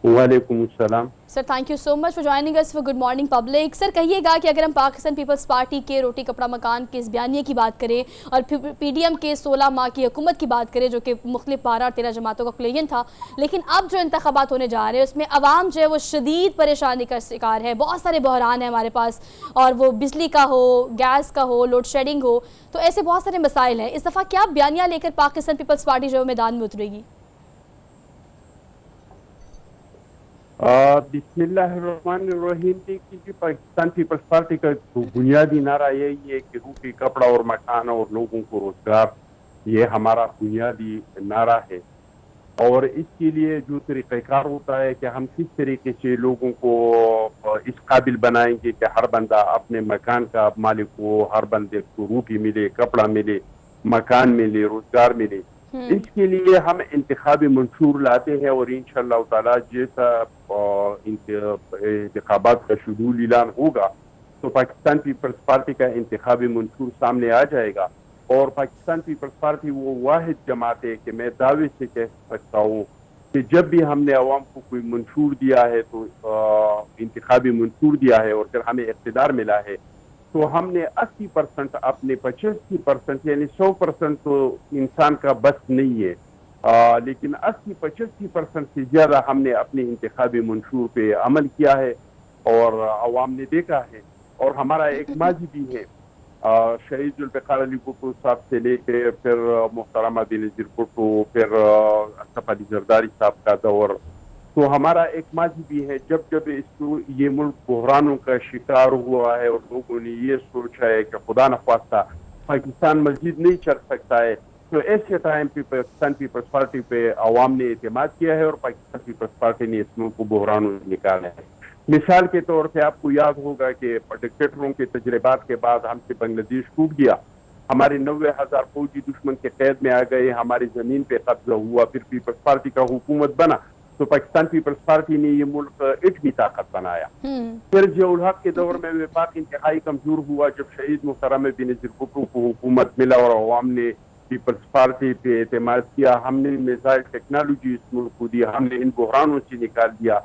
C: वालेकुम अस्सलाम
A: sir, thank you so much for joining us for good morning public. Sir कहिएगा कि अगर हम पाकिस्तान पीपल्स पार्टी के रोटी कपड़ा मकान के इस बयानिए की बात करें और PDM के 16 माह की हुकूमत की बात करें जो कि मुख्तलिफ 12 और 13 जमातों का कोलिशन था, लेकिन अब जो इंतखाबात होने जा रहे हैं उसमें अवाम जो है वो शदीद परेशानी का शिकार है। बहुत सारे बहरान है हमारे पास, और वो बिजली का हो, गैस का हो, लोड शेडिंग हो, तो ऐसे बहुत सारे मसाइल हैं। इस दफ़ा क्या बयानिया लेकर पाकिस्तान पीपल्स पार्टी जो है मैदान में उतरेगी?
C: बिस्मिल्लाहिर्रहमानिर्रहीम। की पाकिस्तान पीपल्स पार्टी का बुनियादी नारा यही है कि रोटी कपड़ा और मकान और लोगों को रोजगार, ये हमारा बुनियादी नारा है। और इसके लिए जो तरीक़ाकार होता है कि हम किस तरीके से लोगों को इस काबिल बनाएंगे कि हर बंदा अपने मकान का मालिक हो, हर बंदे को रोटी मिले, कपड़ा मिले, मकान मिले, रोजगार मिले। इसके लिए हम इंतखाबी मंशूर लाते हैं और इंशाअल्लाह ताला जैसा इंतखाबात का शेड्यूल ऐलान होगा तो पाकिस्तान पीपल्स पार्टी का इंतखाबी मंशूर सामने आ जाएगा। और पाकिस्तान पीपल्स पार्टी वो वाहिद जमात है कि मैं दावे से कह सकता हूँ कि जब भी हमने अवाम को कोई मंशूर दिया है तो इंतखाबी मंशूर दिया है और जब हमें इक़्तिदार मिला है तो हमने 80% अपने 85% यानी 100% तो इंसान का बस नहीं है, लेकिन 80-85% से ज़्यादा हमने अपने इंतखाबी मंशूर पे अमल किया है और अवाम ने देखा है। और हमारा एक माजी भी है शहीद जुल्फ़िकार अली भुट्टो साहब से लेके फिर मोहतरमा बेनज़ीर भुट्टो, फिर असफ अली जरदारी साहब का दौर। तो हमारा एक माजी भी है, जब जब इसको ये मुल्क बहरानों का शिकार हुआ है और लोगों ने ये सोचा है कि खुदा न ख्वास्ता पाकिस्तान मजीद नहीं चल सकता है, तो ऐसे टाइम पे पाकिस्तान पीपल्स पार्टी पे अवाम ने एतमाद किया है और पाकिस्तान पीपल्स पार्टी ने इस मुल्क को बहरानों से निकाला है। मिसाल के तौर पे आपको याद होगा कि डिक्टेटरों के तजर्बात के बाद हमसे बांग्लादेश टूट गया, हमारे 90,000 फौजी दुश्मन के कैद में आ गए, हमारी जमीन पे कब्जा हुआ, फिर पीपल्स पार्टी का हुकूमत बना तो पाकिस्तान पीपल्स पार्टी ने ये मुल्क इतनी ताकत बनाया। फिर जियाउल हक के दौर में वफाक इंतहाई कमजोर हुआ, जब शहीद मोहतरमा बेनज़ीर भुट्टो को हुकूमत मिला और अवाम ने पीपल्स पार्टी पे एतमाद किया, हमने मिसाइल टेक्नोलॉजी इस मुल्क को दी, हमने इन बहरानों से निकाल दिया।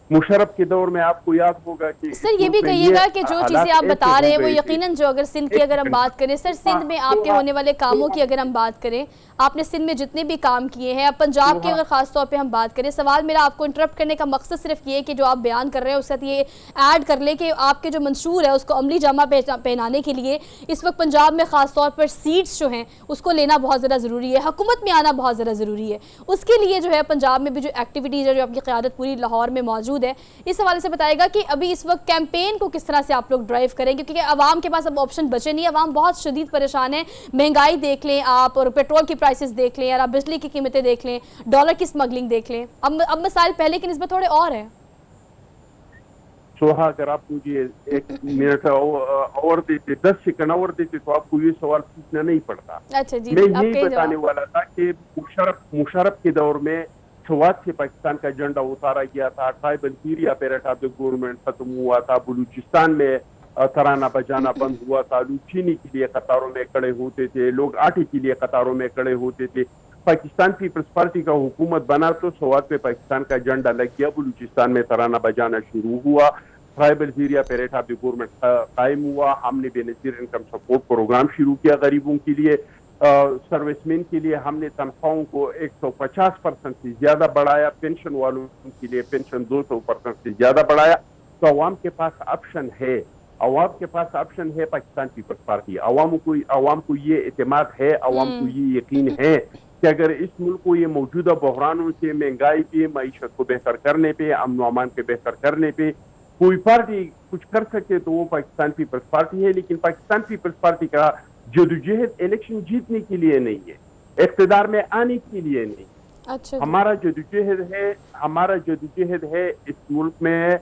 C: मुशर्रफ के दौर में आपको याद होगा कि
A: सर ये भी कहिएगा कि जो चीज़ें आप बता रहे हैं वो यकीनन जो अगर सिंध की अगर हम बात करें सर, सिंध में आपके होने वाले कामों की अगर हम बात करें, आपने सिंध में जितने भी काम किए हैं, अब पंजाब की अगर खास तौर पे हम बात करें, सवाल मेरा आपको इंटरप्ट करने का मकसद सिर्फ ये कि जो आप बयान कर रहे हैं उसके साथ ये ऐड कर ले कि आपके जो मंशूर है उसको अमली जामा पहनाने के लिए इस वक्त पंजाब में खास तौर पर सीट्स जो हैं उसको लेना बहुत ज़्यादा ज़रूरी है, हुकूमत में आना बहुत ज़्यादा ज़रूरी है। उसके लिए जो है पंजाब में भी जो एक्टिविटीज़ है, जो आपकी क़यादत पूरी लाहौर में मौजूद है, इस हवाले से बताएगा कि अभी इस वक्त कैंपेन को किस तरह से आप लोग ड्राइव करेंगे, क्योंकि आवाम के पास अब ऑप्शन बचे नहीं, आवाम बहुत शदीद परेशान है। महंगाई देख लें आप, और पेट्रोल की प्राइसेस देख लें, या आप बिजली की कीमतें देख लें, डॉलर की स्मगलिंग देख लें, अब मसाइल पहले की निस्बत थोड़े और हैं।
C: सोहा, अगर आप मुझे 1 मिनट और देते, 10 सेकंड और देते तो आपको ये सवाल पूछना नहीं पड़ता।
A: अच्छा जी,
C: मैं यही बताने वाला था कि मुशर्रफ के दौर में स्वात से पाकिस्तान का झंडा उतारा गया था, ट्राइबल एरिया पे गवर्नमेंट खत्म हुआ था, बलूचिस्तान में तराना बजाना बंद हुआ था, लोग चीनी के लिए कतारों में खड़े होते थे, लोग आटे के लिए कतारों में खड़े होते थे। पाकिस्तान पीपल्स पार्टी का हुकूमत बना तो स्वात पे पाकिस्तान का झंडा लग गया, बलूचिस्तान में तराना बजाना शुरू हुआ, ट्राइबल एरिया पे गवर्नमेंट कायम हुआ, हमने बेनज़ीर इनकम सपोर्ट प्रोग्राम शुरू किया गरीबों के लिए, सर्विसमैन के लिए हमने तनख्वाहों को 150% से ज्यादा बढ़ाया, पेंशन वालों के लिए पेंशन 200% से ज्यादा बढ़ाया। तो अवाम के पास ऑप्शन है, अवाम के पास ऑप्शन है पाकिस्तान पीपल्स पार्टी। अवाम को ये एतमाद है, अवाम को ये यकीन है कि अगर इस मुल्क को ये मौजूदा बहरानों से, महंगाई पे, मईशत को बेहतर करने पे, अमन अमान के बेहतर करने पे कोई पार्टी कुछ कर सके तो वो पाकिस्तान पीपल्स पार्टी है। लेकिन पाकिस्तान पीपल्स पार्टी का जदोजहद इलेक्शन जीतने के लिए नहीं है, इख्तिदार में आने के लिए नहीं।
A: अच्छा,
C: हमारा जदोजहद है इस मुल्क में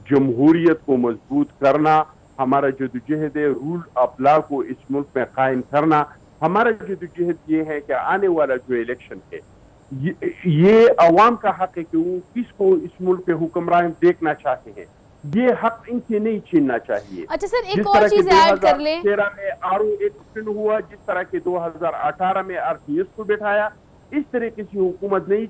C: जमहूरियत को मजबूत करना, हमारा जदोजहद है रूल ऑफ लॉ को इस मुल्क में कायम करना। हमारा जदोजहद ये है कि आने वाला जो इलेक्शन है ये अवाम का हक है कि वो किसको इस मुल्क पे हुक्मरान देखना चाहते हैं, ये हक इनसे नहीं छीनना चाहिए।
A: अच्छा सर, एक और चीज ऐड कर लें,
C: 2013 में RO हुआ, जिस तरह के 2018 में RTS को बैठाया, इस तरह किसी हुकूमत नहीं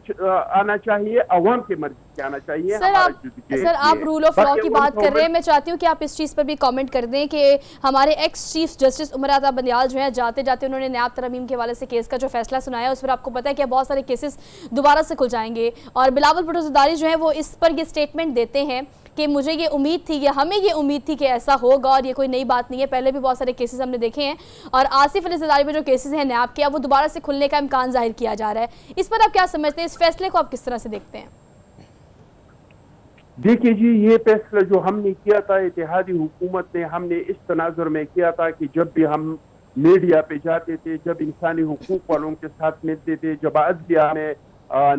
C: आना चाहिए, अवाम के मर्जी से आना चाहिए।
A: सर आप रूल ऑफ लॉ की बात कर रहे हैं, मैं चाहती हूँ कि आप इस चीज़ पर भी कमेंट कर दें कि हमारे ex chief justice Umar Ata Bandial जो है, जाते जाते उन्होंने नायब तरमीम के हवाले से केस का जो फैसला सुनाया, उस पर आपको पता है कि बहुत सारे केसेस दोबारा से खुल जाएंगे, और बिलावल भुट्टो ज़रदारी जो है वो इस पर ये स्टेटमेंट देते हैं कि मुझे ये उम्मीद थी, या हमें ये उम्मीद थी कि ऐसा होगा, और ये कोई नई बात नहीं है, पहले भी बहुत सारे केसेस हमने देखे हैं, और आसिफ अली ज़रदारी में जो केसेस हैं नैब के, अब वो दोबारा से खुलने का इम्कान जाहिर किया जा रहा है। इस पर आप क्या समझते हैं, इस फैसले को आप किस तरह से देखते हैं?
C: देखिए जी, ये फैसला जो हमने किया था इत्तेहादी हुकूमत ने, हमने इस तनाजुर में किया था कि जब भी हम मीडिया पे जाते थे, जब इंसानी हुकूक वालों के साथ मिलते थे, जब अदलिया में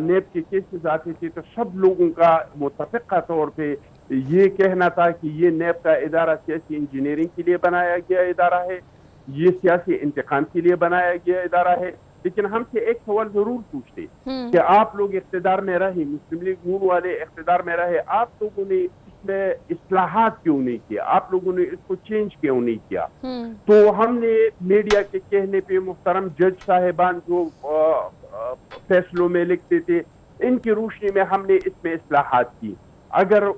C: नेब के केसेस आते थे, तो सब लोगों का मुतफ़िक़ा तौर पे ये कहना था कि ये नेब का इदारा सियासी इंजीनियरिंग के लिए बनाया गया इदारा है, ये सियासी इंतकाम के लिए बनाया गया इदारा है। लेकिन हमसे एक सवाल जरूर पूछते कि आप लोग इख्तिदार में रहे, मुस्लिम लीग नून वाले इख्तिदार में रहे, आप लोगों ने इसमें इस्लाहात क्यों नहीं किया, आप लोगों ने इसको चेंज क्यों नहीं किया? तो हमने मीडिया के कहने पे मुहतरम जज साहिबान जो फैसलों में लिखते थे, इनकी रोशनी में हमने इसमें इस्लाहात की। अगर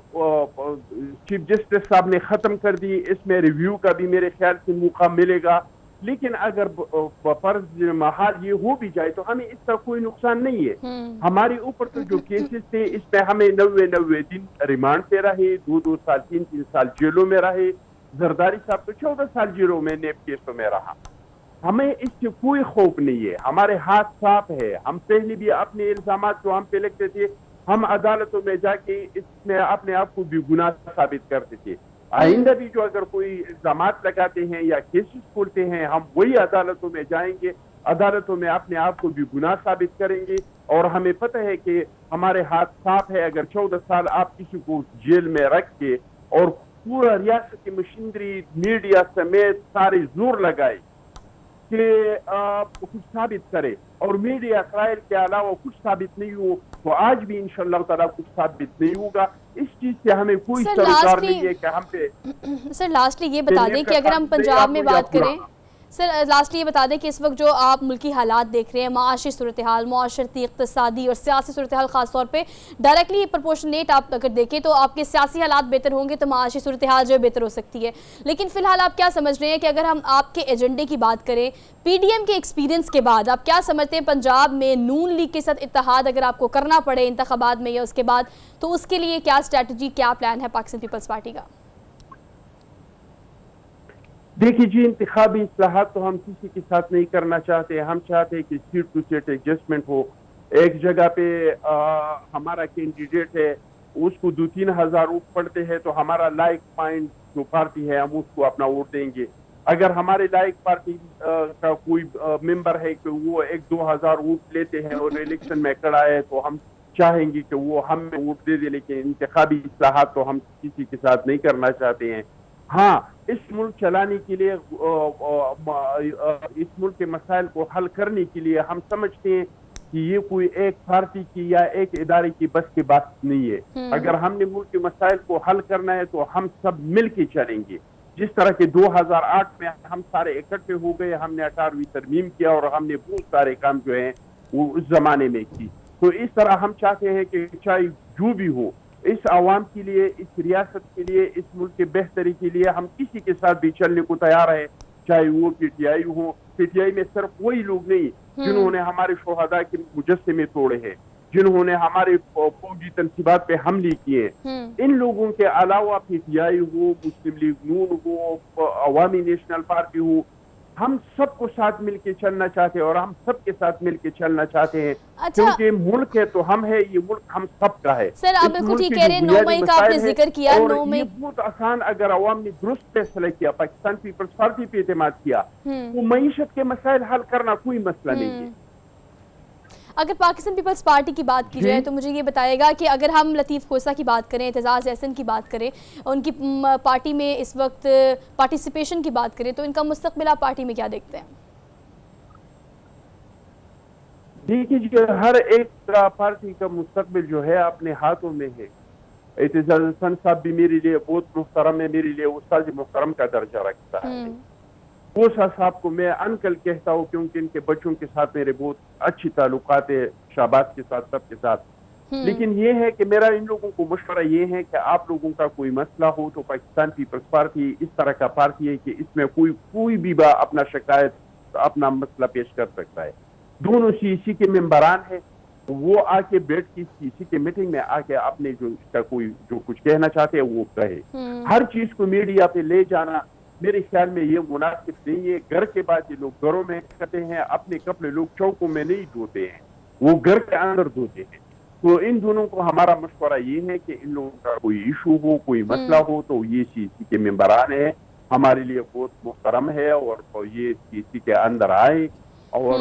C: चीफ जस्टिस साहब ने खत्म कर दी, इसमें रिव्यू का भी मेरे ख्याल से मौका मिलेगा। लेकिन अगर फर्ज महाल ये हो भी जाए तो हमें इसका कोई नुकसान नहीं है। हमारे ऊपर तो जो केसेस थे, इसमें हमें 90 दिन रिमांड पे रहे, 2-2 साल 3-3 साल जेलों में रहे, जरदारी साहब तो 14 साल जेलों में नेब केसों में रहा। हमें इससे कोई खौफ नहीं है, हमारे हाथ साफ है। हम पहले भी अपने इल्जाम जो हम पे लगते थे, हम अदालतों में जाके इसमें अपने आप को भी गुनाह साबित करते थे। आइंदा भी जो अगर कोई इल्जाम लगाते हैं या केसेस खोलते हैं, हम वही अदालतों में जाएंगे, अदालतों में अपने आप को भी गुनाह साबित करेंगे। और हमें पता है कि हमारे हाथ साफ है। अगर 14 साल आप किसी को जेल में रख के और पूरा रियासत की मशीनरी मीडिया समेत सारे जोर लगाए कि कुछ साबित करे और मीडिया ट्रायल के अलावा कुछ साबित नहीं हो, तो आज भी इंशाअल्लाह ताला कुछ साबित नहीं होगा। इस चीज से हमें कोई सरोकार नहीं है कि हम पे।
A: सर लास्टली ये बता दें कि अगर हम पंजाब में बात करें, सर लास्टली ये बता दें कि इस वक्त जो आप मुल्की हालात देख रहे हैं, माशी सूरत हाल, माशरती, इक़्तिसादी और सियासी सूरत हाल ख़ास तौर पे डायरेक्टली प्रपोर्शनेट आप अगर देखें तो आपके सियासी हालात बेहतर होंगे तो माशी सूरत हाल जो है बेहतर हो सकती है। लेकिन फ़िलहाल आप क्या समझ रहे हैं कि अगर हम आपके एजेंडे की बात करें, PDM के एक्सपीरियंस के बाद आप क्या समझते हैं पंजाब में नून लीग के साथ इत्तेहाद अगर आपको करना पड़े इंतखाबात में या उसके बाद, तो उसके लिए क्या स्ट्रैटेजी, क्या प्लान है पाकिस्तान पीपल्स पार्टी का?
C: देखिए जी, इंतखाबी इस्लाहात तो हम किसी के साथ नहीं करना चाहते। हम चाहते हैं कि सीट टू सीट एडजस्टमेंट हो। एक जगह पे हमारा कैंडिडेट है, उसको 2-3 हजार वोट पड़ते हैं तो हमारा लाइक माइंड जो पार्टी है हम उसको अपना वोट देंगे। अगर हमारे लाइक पार्टी का कोई मेंबर है कि वो 1-2 हजार वोट लेते हैं और इलेक्शन में खड़ा है तो हम चाहेंगे कि वो हमें वोट दे दे। लेकिन इंतखाबी इस्लाहात तो हम किसी के साथ नहीं करना चाहते हैं। हाँ, इस मुल्क चलाने के लिए, इस मुल्क के मसाइल को हल करने के लिए हम समझते हैं कि ये कोई एक पार्टी की या एक इदारे की बस की बात नहीं है। अगर हमने मुल्क के मसाइल को हल करना है तो हम सब मिल के चलेंगे। जिस तरह के 2008 में हम सारे इकट्ठे हो गए, हमने 18वीं तरमीम किया और हमने बहुत सारे काम जो है वो उस जमाने में की, तो इस तरह हम चाहते हैं कि चाहे जो भी हो, इस आवाम के लिए, इस रियासत के लिए, इस मुल्क के बेहतरी के लिए हम किसी के साथ भी चलने को तैयार है, चाहे वो PTI हो। PTI में सिर्फ वही लोग नहीं जिन्होंने हमारे शोहदा के मुजस्समे तोड़े हैं, जिन्होंने हमारे फौजी तनसीबात पे हमले किए, इन लोगों के अलावा PTI हो, मुस्लिम लीग नून हो, अवामी नेशनल पार्टी हो, हम सबको साथ मिलके चलना चाहते हैं और हम सबके साथ मिलके चलना चाहते हैं।
A: अच्छा,
C: क्योंकि मुल्क है तो हम है, ये मुल्क हम सबका है।
A: सर आप बिल्कुल ठीक कह रहे हैं। 9 मई का आपने जिक्र किया, 9 मई
C: बहुत आसान, अगर अवाम ने दुरुस्त फैसला किया, पाकिस्तान पीपल्स पार्टी पे एतमाद किया, तो मईशत के मसाइल हल करना कोई मसला नहीं है।
A: अगर पाकिस्तान पीपल्स पार्टी की बात की जाए तो मुझे ये बताएगा कि अगर हम लतीफ़ खोसा की बात करें, एतजाज़ एहसन की बात करें, उनकी पार्टी में इस वक्त पार्टिसिपेशन की बात करें, तो इनका मुस्तकबिल आप पार्टी में क्या देखते हैं?
C: देखिए जी, हर एक पार्टी का मुस्तकबिल जो है अपने हाथों में है। एतजाज़ एहसन साहब भी मेरे लिए बहुत मुहतरम है, मेरे लिए उस्ताद मुहतरम का दर्जा रखता है। खोसा साहब को मैं अंकल कहता हूँ क्योंकि इनके बच्चों के साथ मेरे बहुत अच्छी ताल्लुकात है, शहबाज के साथ, सबके साथ। लेकिन ये है कि मेरा इन लोगों को मशवरा ये है कि आप लोगों का कोई मसला हो तो पाकिस्तान पीपल्स पार्टी इस तरह का पार्टी है कि इसमें कोई भी अपना शिकायत, अपना मसला पेश कर सकता है। दोनों CEC के मेंबरान है, वो आके बैठ की CEC के मीटिंग में आके अपने जो कुछ कहना चाहते हैं वो कहे। हर चीज को मीडिया पे ले जाना मेरे ख्याल में ये मुनासिब नहीं है। घर के बाद ये लोग घरों में करते हैं, अपने कपड़े लोग चौकों में नहीं धोते हैं, वो घर के अंदर धोते हैं। तो इन दोनों को हमारा मशवरा ये है कि इन लोगों का कोई इशू हो, कोई मसला हो तो ये CEC के मेंबरान है, हमारे लिए बहुत मुहतरम है और ये CEC के अंदर आए और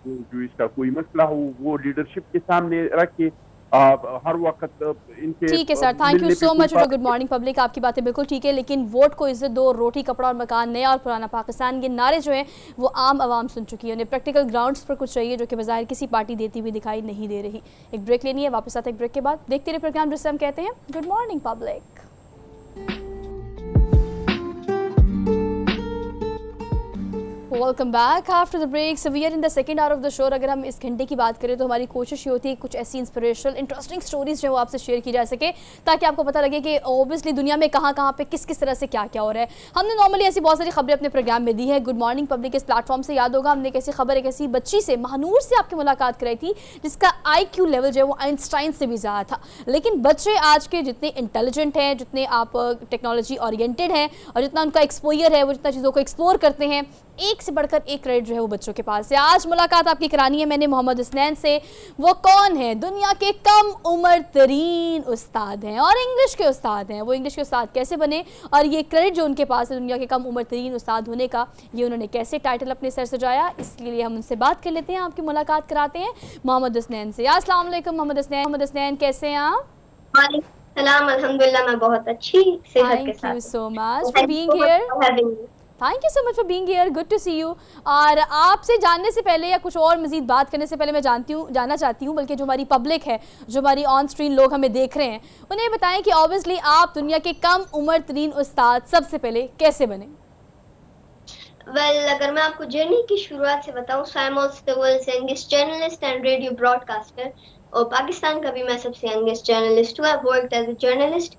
C: जो इसका कोई मसला हो वो लीडरशिप के सामने रख के हर वक्त इनके। ठीक है
A: sir, thank you so much for good morning public. आपकी बातें बिल्कुल ठीक है, लेकिन वोट को इज्जत दो, रोटी कपड़ा और मकान, नया और पुराना पाकिस्तान, ये नारे जो हैं वो आम आवाम सुन चुकी है। उन्हें प्रैक्टिकल ग्राउंड्स पर कुछ चाहिए जो कि बज़ाहिर किसी पार्टी देती हुई दिखाई नहीं दे रही। एक ब्रेक लेनी है, वापस आते एक ब्रेक के बाद देखते रहिए प्रोग्राम जिससे हम कहते हैं good morning public. Welcome back after the break. So we are in the second hour of the show. अगर हम इस घंटे की बात करें तो हमारी कोशिश ये होती है कुछ ऐसी इंस्पिरेशनल इंटरेस्टिंग स्टोरीज जो है वो आपसे शेयर की जा सके, ताकि आपको पता लगे कि ओबियसली दुनिया में कहाँ कहाँ पे किस किस तरह से क्या क्या हो रहा है। हमने नॉर्मली ऐसी बहुत सारी खबरें अपने प्रोग्राम में दी है। गुड मॉर्निंग पब्लिक इस प्लेटफॉर्म से याद होगा, हमने एक ऐसी खबर, एक ऐसी बच्ची से, महानूर से आपकी मुलाकात कराई थी जिसका IQ लेवल जो है वो आइंस्टाइन से भी ज़्यादा था। लेकिन बच्चे आज के जितने इंटेलिजेंट हैं, जितने आप टेक्नोलॉजी ओरिएंटेड हैं और जितना उनका एक्सपोजर है, वो जितना चीज़ों को एक्सप्लोर करते हैं, एक से बढ़कर एक क्रेडिट जो है वो बच्चों के पास है। आज मुलाकात आपकी करानी है मैंने मोहम्मद हसनैन से। वो कौन है? दुनिया के कम उम्र तरीन उस्ताद हैं और इंग्लिश के उस्ताद हैं। वो इंग्लिश के उस्ताद कैसे बने और ये क्रेडिट जो उनके पास है दुनिया के कम उम्र तरीन उस्ताद होने का, ये उन्होंने कैसे टाइटल अपने सर सजाया, इसके लिए हम उनसे बात कर लेते हैं, आपकी मुलाकात कराते हैं मोहम्मद हसनैन से। अस्सलाम वालेकुम मोहम्मद हसनैन। मोहम्मद हसनैन कैसे हैं आप?
D: वालेकुम सलाम, अल्हम्दुलिल्लाह मैं बहुत अच्छी सेहत के साथ।
A: Thank you so much for being here. Thank you so much for being here, good to see you. और आपसे जानने से पहले या कुछ और मज़ीद बात करने से पहले मैं जानना चाहती हूँ, बल्कि जो हमारी पब्लिक है, जो हमारी ऑन स्क्रीन लोग हमें देख रहे हैं, उन्हें बताएं कि ऑब्वियसली आप दुनिया के कम उम्र तरीन उस्ताद सबसे पहले कैसे बने?
D: अगर मैं आपको जर्नी की शुरुआत से बताऊं, so I am also the world's youngest journalist and radio broadcaster. और पाकिस्तान का भी मैं सबसे यंगेस्ट जर्नलिस्ट हूँ। I worked as a journalist.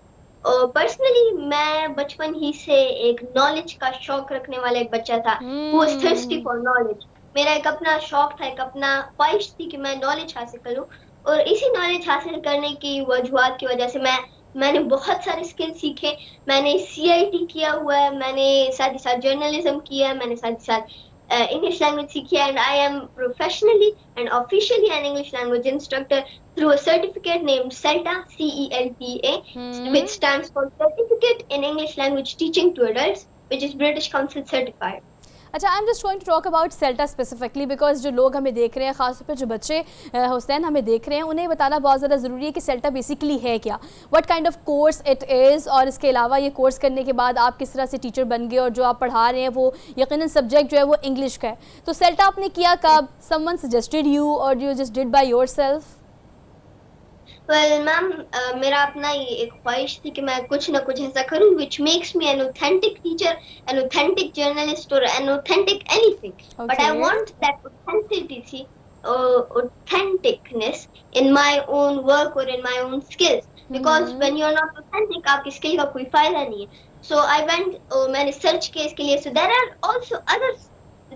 D: और पर्सनली मैं बचपन ही से एक नॉलेज का शौक रखने वाला एक बच्चा था। Who was thirsty for knowledge. मेरा एक अपना शौक था, एक अपना ख्वाहिश थी कि मैं नॉलेज हासिल करूं। और इसी नॉलेज हासिल करने की वजूहात की वजह से मैंने बहुत सारे स्किल सीखे। मैंने CIT किया हुआ है, मैंने साथ ही साथ जर्नलिज्म किया है, मैंने साथ ही साथ English language सीखी है, and I am professionally and officially an English language instructor through a certificate named CELTA, CELTA, which stands for Certificate in English Language Teaching to Adults, which is British Council certified.
A: अच्छा, I am just going to talk about CELTA specifically, because जो लोग हमें देख रहे हैं, खासतौर पर जो बच्चे हुसैन हमें देख रहे हैं, उन्हें बताना बहुत ज़्यादा ज़रूरी है कि सेल्टा बेसिकली है क्या, what kind of course it is, और इसके अलावा ये कोर्स करने के बाद आप किस तरह से टीचर बन गए और जो आप पढ़ा रहे हैं वो यकीनन सब्जेक्ट जो है वो इंग्लिश का है। तो सेल्टा आपने किया कब? समवन सजेस्टेड यू और you just did by yourself?
D: Ma'am, मेरा अपना ये एक ख्वाहिश थी कि मैं कुछ ना कुछ ऐसा करूं which makes me an authentic teacher, an authentic journalist or an authentic anything. Okay. But I want that authenticness in my own work or in my own skills. Because when you're not authentic, आपकी skill का कोई फायदा नहीं है. So I went, मैंने search किया इसके लिए. So there are also other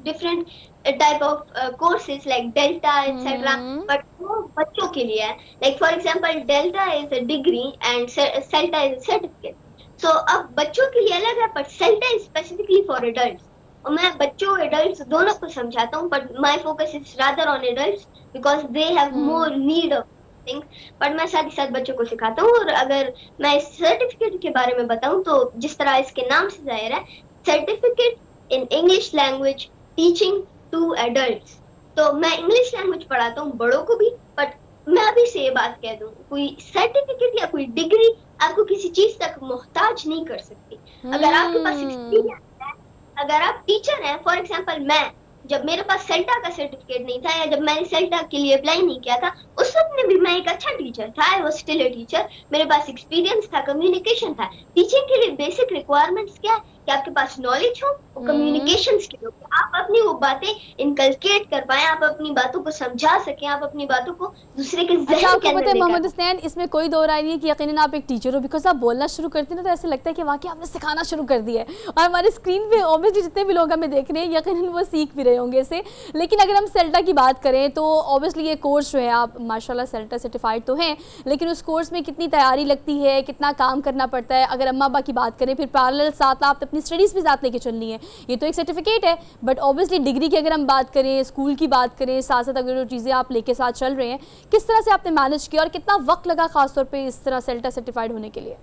D: different type of courses like Delta etc. But वो बच्चों के लिए है. Like for example, Delta is a degree and CELTA is a certificate. So अब बच्चों के लिए अलग है, but CELTA is specifically for adults. और मैं बच्चों adults दोनों को समझाता हूँ, but my focus is rather on adults because they have more need of things. but मैं साथ ही साथ बच्चों को सिखाता हूँ. और अगर मैं इस सर्टिफिकेट के बारे में बताऊँ तो जिस तरह इसके नाम से जाहिर है, certificate in English language teaching to adults. तो मैं इंग्लिश लैंग्वेज पढ़ाता हूँ बड़ों को भी. बट मैं अभी से ये बात कह दूँ, कोई सर्टिफिकेट या कोई डिग्री आपको किसी चीज तक मोहताज नहीं कर सकती. अगर आपके पास एक्सपीरियंस है, अगर आप टीचर हैं, फॉर एग्जांपल मैं, जब मेरे पास सेल्टा का सर्टिफिकेट नहीं था या जब मैंने सेल्टा के लिए अप्लाई नहीं किया था, उस वक्त में भी मैं एक अच्छा टीचर था. I was still a teacher. मेरे पास एक्सपीरियंस था, कम्युनिकेशन था. टीचिंग के लिए बेसिक रिक्वायरमेंट्स क्या है कि आपके पास नॉलेज हो और कम्युनिकेशन स्किल हो, आप अपनी वो बातें इनकलकेट कर पाए, आप अपनी बातों को समझा सकें, आप अपनी बातों को दूसरे के ज़हन के अंदर लेकर.
A: मोहम्मद हसनैन, इसमें कोई दो राय नहीं है कि यकीनन आप एक टीचर हो, बिकॉज आप बोलना शुरू करते हैं ना तो ऐसे लगता है कि वाकई आपने सिखाना शुरू कर दिया है. और हमारे स्क्रीन पे ऑब्वियसली जितने भी लोग हमें देख रहे हैं यकीनन वो सीख भी रहे होंगे इसे. लेकिन अगर हम सेल्टा की बात करें तो ऑब्वियसली ये कोर्स जो है, आप माशाल्लाह सेल्टा सर्टिफाइड तो हैं, लेकिन उस कोर्स में कितनी तैयारी लगती है, कितना काम करना पड़ता है? अगर अम्मा अब्बा की बात करें, फिर पैरेलल साथ आप अपनी स्टडीज़ भी साथ लेके चलनी है. ये तो एक सर्टिफिकेट है, बट ऑब्वियसली डिग्री की अगर हम बात करें, स्कूल की बात करें, साथ साथ अगर जो चीज़ें आप लेके साथ चल रहे हैं, किस तरह से आपने मैनेज किया और कितना वक्त लगा खासतौर पे इस तरह सेल्टा सर्टिफाइड होने के लिए?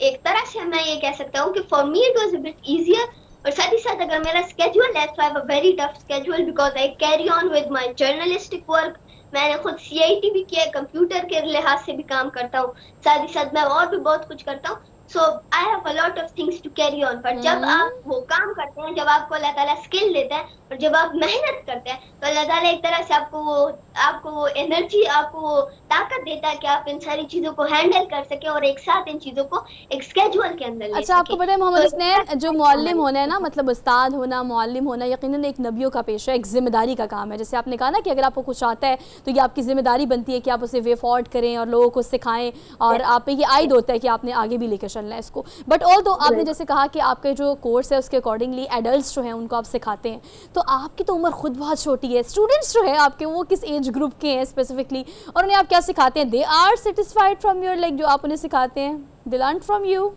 D: एक तरह से मैं ये कह सकता हूँ कि for me it was a bit easier. और साथ ही साथ अगर मेरा स्केड्यूल है, तो आई have a very tough schedule because I carry on with my journalistic work. मैंने खुद CIT भी किया है, कंप्यूटर के लिहाज से भी काम करता हूँ, साथ ही साथ मैं और भी बहुत कुछ करता हूँ. So I have a lot of things to carry on. पर जब आप वो काम करते हैं, जब आपको अल्लाह ताला स्किल देता है और जब आप मेहनत करते हैं, तो अल्लाह ताला एक तरह से आपको वो एनर्जी, आपको वो ताकत देता है कि आप इन सारी चीजों को हैंडल कर सके और एक साथ इन चीजों को एक स्केड्यूल के अंदर ले
A: अच्छा, आपको
D: सके।
A: पता है मोहम्मद
D: तो
A: हसनैन, जो मुअल्लिम होना है ना, मतलब उस्ताद होना, मुअल्लिम होना यकीनन एक नबियों का पेशा है, एक जिम्मेदारी का काम है। जैसे आपने कहा ना कि अगर आपको कुछ आता है तो ये आपकी जिम्मेदारी बनती है कि आप उसे वे फॉरवर्ड करें और लोगों को सिखाएं, और आप पे ये आयद होता है कि आपने आगे भी लेकर चलना है इसको। बट ऑल दो आपने जैसे कहा कि आपके जो कोर्स है उसके अकॉर्डिंगली एडल्ट्स जो हैं उनको आप सिखाते हैं, तो आपकी तो उम्र खुद बहुत छोटी है। स्टूडेंट्स जो है आपके, वो किस एज ग्रुप के हैं स्पेसिफिकली, और उन्हें आप क्या सिखाते हैं? They are satisfied from your, like जो आप उन्हें सिखाते हैं, they learn from you?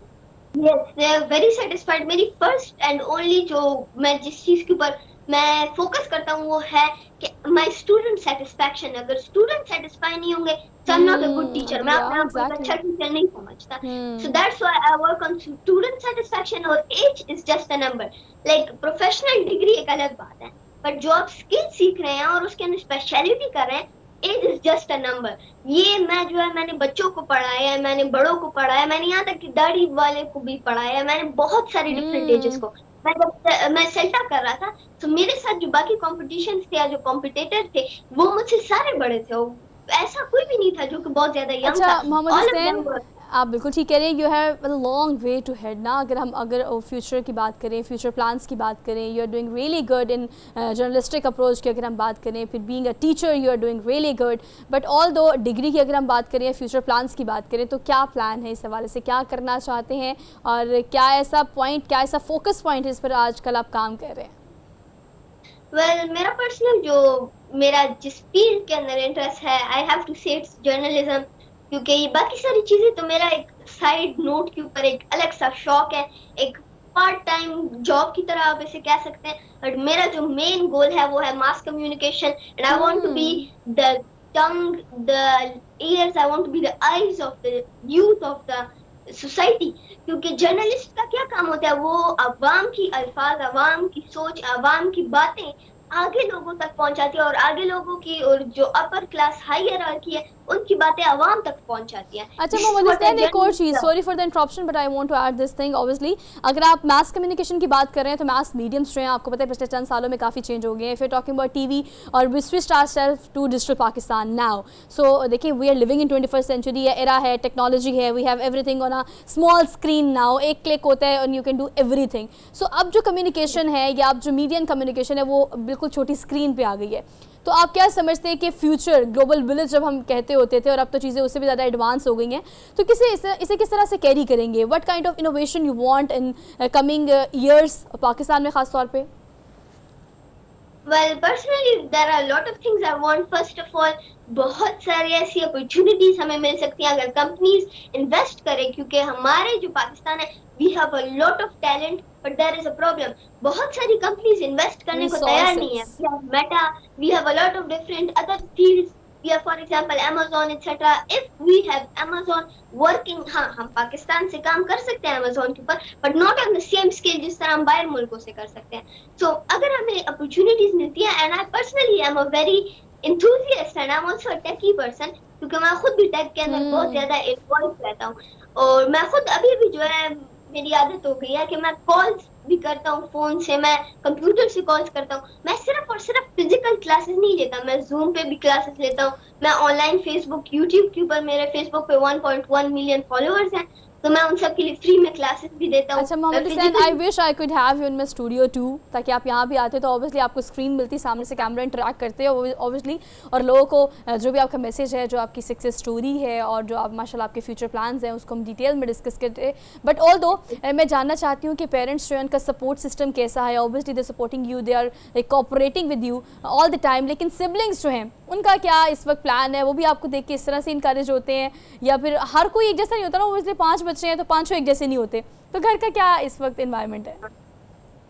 D: Yes, they are very satisfied। मेरी फर्स्ट एंड ओनली जो मैं जिस चीज के ऊपर मैं फोकस करता हूँ वो है कि माय स्टूडेंट सेटिस्फैक्शन। अगर स्टूडेंट सेटिस्फाई नहीं होंगे तो I am not a good teacher. मैं अपने आप को एक अच्छा टीचर नहीं समझता। So that's why I work on student satisfaction. और age is just a number. Like professional degree एक अलग बात है, बट जो आप स्किल सीख रहे हैं और उसके अंदर स्पेशलिटी कर रहे हैं, age is just a number. ये मैं जो है, मैंने बच्चों को पढ़ाया है, मैंने बड़ों को पढ़ाया है, मैंने यहाँ तक कि दाढ़ी वाले को भी पढ़ाया है, मैंने बहुत सारे डिफरेंट एजेस को। मैं सेल्टा कर रहा था, तो मेरे साथ जो बाकी कॉम्पिटिशन थे या जो कॉम्पिटिटर थे, वो मुझसे सारे बड़े थे। ऐसा कोई भी नहीं था जो कि बहुत ज्यादा यंग था।
A: अच्छा Mohammad
D: All of
A: Hasnain,
D: them were-
A: आप बिल्कुल ठीक कह रहे हैं। You have a long way to head ना। अगर फ्यूचर की बात करें, फ्यूचर प्लान्स की बात करें, you are doing really good in journalistic approach की अगर हम बात करें, फिर being a teacher you are doing really good. But although degree की अगर हम बात करें, फ्यूचर प्लान्स की बात करें, तो क्या प्लान है इस हवाले से? क्या करना चाहते हैं और क्या ऐसा पॉइंट, क्या ऐसा फोकस पॉइंट है इस पर आजकल आप काम कर रहे हैं?
D: मेरा पर्सनल जो मेरा जिस फील्ड के अंदर इंटरेस्ट है, आई हैव टू से इट्स जर्नलिज्म। क्योंकि ये बाकी सारी चीजें तो मेरा एक साइड नोट के ऊपर एक अलग सा शौक है, एक पार्ट टाइम जॉब की तरह आप इसे कह सकते हैं। बट मेरा जो मेन गोल है वो है mass communication. And I want to be the tongue, the ears, I want to be the eyes of the youth of the society. क्योंकि जर्नलिस्ट का क्या काम होता है? वो अवाम की अल्फाज, अवाम की सोच, अवाम की बातें आगे लोगों तक पहुंचाती है, और आगे लोगों की, और जो अपर क्लास हायरार्की है उनकी बातें अवाम तक पहुंचाती हैं।
A: अच्छा मोहम्मद हसनैन, एक और चीज़, sorry for the interruption but I want to add this thing. Obviously अगर आप मास कम्युनिकेशन की बात कर रहे हैं तो मास मीडियम्स जो हैं आपको पता है पिछले चंद सालों में काफ़ी चेंज हो गए हैं। फिर टॉकिंग अबाउट टीवी, और we switched ourselves to digital Pakistan now. So देखिए, we are living in 21st century era है, टेक्नोलॉजी है, we have everything on a small screen now. एक क्लिक होता है and you can do everything. So अब जो communication है, या अब जो मीडियम कम्युनिकेशन है, वो बिल्कुल छोटी स्क्रीन पे आ गई है। तो आप क्या समझते हैं कि फ्यूचर ग्लोबल विलेज जब हम कहते होते थे, और अब तो चीज़ें उससे भी ज़्यादा एडवांस हो गई हैं, तो इसे किस तरह से कैरी करेंगे? What kind of innovation you want in coming years Pakistan में ख़ास तौर पे?
D: Well, personally, there are a lot of things I want. First of all, बहुत सारी ऐसी अपॉर्चुनिटीज हमें मिल सकती हैं अगर कंपनीज इन्वेस्ट करें। क्योंकि हमारे जो पाकिस्तान है, we have a lot of talent, but there is a problem. बहुत सारी कंपनीज इन्वेस्ट करने को तैयार नहीं है। We have Meta, we have a lot of different other fields, we have for example Amazon etcetera. If we have Amazon working, हाँ हम पाकिस्तान से काम कर सकते हैं Amazon के ऊपर, but not on the same scale जिस तरह हम बाहर मुल्कों से कर सकते हैं। सो अगर हमें अपॉर्चुनिटीज मिलती है, and I personally I am a very enthusiast and I'm also a techie person, क्योंकि मैं खुद भी टेक के अंदर बहुत ज्यादा इन्वॉल्व रहता हूँ। और मैं खुद अभी भी जो है, मेरी आदत हो गई है कि मैं कॉल्स भी करता हूँ फोन से, मैं कंप्यूटर से कॉल्स करता हूँ। मैं सिर्फ और सिर्फ फिजिकल क्लासेस नहीं लेता, मैं जूम पे भी क्लासेस लेता हूँ। मैं ऑनलाइन फेसबुक, यूट्यूब के ऊपर, मेरे फेसबुक पे 1.1 मिलियन फॉलोअर्स हैं, तो मैं उन सब के लिए फ्री में क्लासेस भी देता हूँ।
A: अच्छा Mohammad Hasnain, I wish I could have you in my studio too, ताकि आप यहाँ भी आते तो ऑब्वियसली आपको स्क्रीन मिलती, सामने से कैमरा इंटरेक्ट करते हैं ऑब्वियसली, और लोगों को जो भी आपका मैसेज है, जो आपकी सक्सेस स्टोरी है, और जो आप माशाल्लाह आपके फ्यूचर प्लान्स हैं, उसको हम डिटेल में डिस्कस करते हैं। बट ऑल दो मैं जानना चाहती हूँ कि पेरेंट्स जो है उनका सपोर्ट सिस्टम कैसा है? Obviously they supporting you, they are cooperating with you all the time, लेकिन सिबलिंग्स जो हैं उनका क्या इस वक्त प्लान है? वो भी आपको देख के इस तरह से इनकरेज होते हैं, या फिर हर कोई एक जैसा नहीं होता ना? ऑब्वियसली 5 बच्चे हैं तो 5 एक जैसे नहीं होते, तो घर का क्या इस वक्त एनवायरनमेंट है?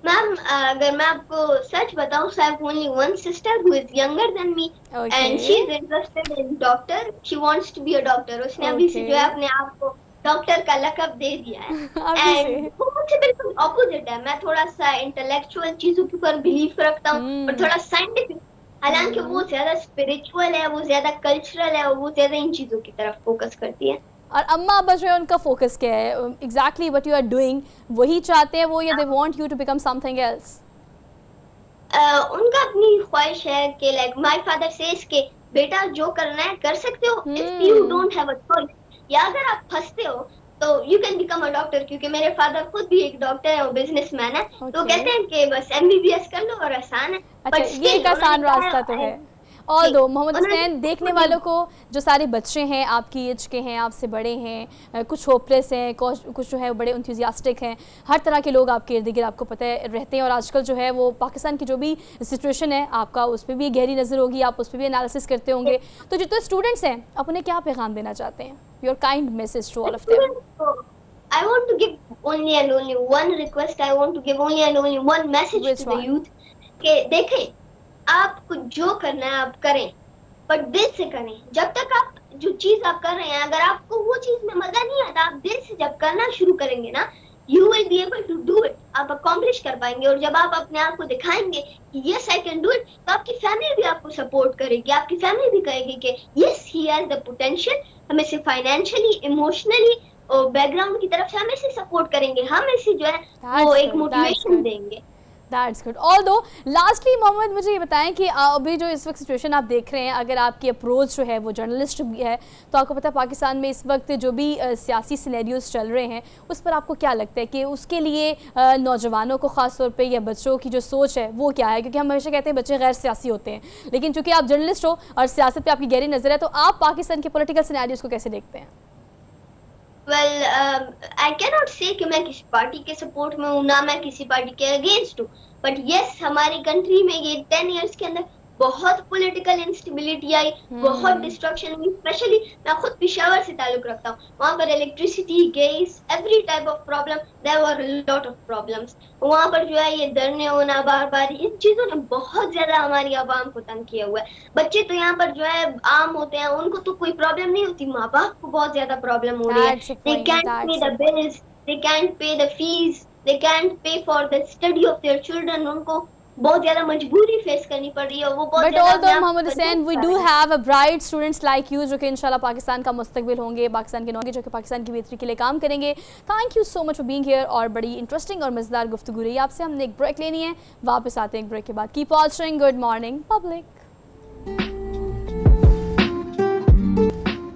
D: मैम, अगर मैं आपको सच बताऊं, so I have only one sister who is younger than me, and she is interested in doctor. She wants to be a doctor. उसने अभी से जो है अपने आप को डॉक्टर का लक़ब दे दिया है। एंड वो मुझसे बिल्कुल ऑपोजिट है। मैं थोड़ा सा इंटेलेक्चुअल चीजों के ऊपर बिलीव रखता हूँ, और थोड़ा साइंटिफिक। हालांकि वो ज्यादा स्पिरिचुअल है, वो ज्यादा कल्चरल है, और वो ज्यादा इन चीजों की तरफ फोकस करती है।
A: और अम्मा अब्बा जो है उनका फोकस क्या है, exactly what you are doing वही चाहते हैं वो, या they want you to become something else?
D: उनका अपनी ख्वाहिश है कि लाइक माय फादर सेज के बेटा जो करना है कर सकते हो, if you don't have a choice, या अगर आप फंसते हो तो you can become a doctor, क्योंकि मेरे फादर खुद भी एक डॉक्टर है और बिजनेसमैन है। तो कहते हैं कि बस एमबीबीएस कर लो और आसान है।
A: अच्छा, ये एक आसान रास्ता तो है। और दो मोहम्मद हुसैन, देखने वालों को जो सारे बच्चे हैं आपकी एज के हैं, आपसे बड़े हैं, कुछ होपलेस हैं, कुछ जो है बड़े इंथुजियास्टिक हैं, हर तरह के लोग आपके इर्द गिर्द आपको पता है रहते हैं। और आजकल जो है वो पाकिस्तान की जो भी सिचुएशन है आपका उस पर भी गहरी नज़र होगी, आप उस पर भी एनालिसिस करते होंगे। तो जितने स्टूडेंट्स हैं आप उन्हें क्या पैगाम देना चाहते हैं? Your kind message to all of them.
D: I want to give only and only one request. I want to give only and only one message to the youth कि देखें, आपको जो करना है आप करें, पर दिल से करें। जब तक आप जो चीज आप कर रहे हैं, अगर आपको वो चीज में मजा नहीं आता, आप दिल से जब करना शुरू करेंगे ना, you will be able to do it, आप अकॉम्प्लिश कर पाएंगे। और जब आप अपने आप को दिखाएंगे कि yes I can do it, तो आपकी फैमिली भी आपको सपोर्ट करेगी, आपकी फैमिली भी कहेगी कि yes he has the potential. हमें से फाइनेंशियली, इमोशनली और बैकग्राउंड की तरफ से हमें से सपोर्ट करेंगे, हम इसे जो है वो एक मोटिवेशन देंगे।
A: That's good. Although, lastly, Mohammad मुझे ये बताएं कि अभी जो इस वक्त सिचुएशन आप देख रहे हैं, अगर आपकी अप्रोच जो है वो जर्नलिस्ट भी है, तो आपको पता है पाकिस्तान में इस वक्त जो भी सियासी सिनेरियोज चल रहे हैं उस पर आपको क्या लगता है कि उसके लिए नौजवानों को ख़ास तौर पे या बच्चों की जो सोच है वो क्या है? क्योंकि हम हमेशा कहते हैं बच्चे गैर सियासी होते हैं, लेकिन चूँकि आप जर्नलिस्ट हो और सियासत पर आपकी गहरी नज़र है, तो आप पाकिस्तान के पोलिटिकल सिनेरियोज को कैसे देखते हैं?
D: Well, I cannot say कि मैं किसी पार्टी के सपोर्ट में हूँ, ना मैं किसी पार्टी के अगेंस्ट हूँ, बट यस हमारी कंट्री में ये 10 इयर्स के अंदर बहुत पॉलिटिकल इंस्टेबिलिटी आई, बहुत डिस्ट्रक्शन हुई। स्पेशली मैं खुद पेशावर से ताल्लुक रखता हूँ, वहाँ पर electricity, gas, every type of problem, there were lot of problems. वहाँ पर जो है ये धरने होना बार बार, इन चीजों ने बहुत ज्यादा हमारी आवाम को तंग किया हुआ है। बच्चे तो यहाँ पर जो है आम होते हैं, उनको तो कोई प्रॉब्लम नहीं होती, माँ बाप को बहुत ज्यादा प्रॉब्लम हो रही है। They can't pay the bills, they can't pay the fees, they can't pay for the study of their children। उनको बहुत ज्यादा मजबूरी फेस करनी पड़ रही है। वो बहुत
A: But although Mohammad Hussain, we do have a bright students like you जो कि इंशाल्लाह पाकिस्तान का मुस्तकबिल होंगे, पाकिस्तान के नौजवान जो कि पाकिस्तान की बेहतरी के लिए काम करेंगे। Thank you so much for being here, और बड़ी इंटरेस्टिंग और मज़ेदार गुफ्तगू रही आपसे। हमने एक ब्रेक लेनी है, वापस आते हैं एक ब्रेक के बाद। Keep watching good morning public.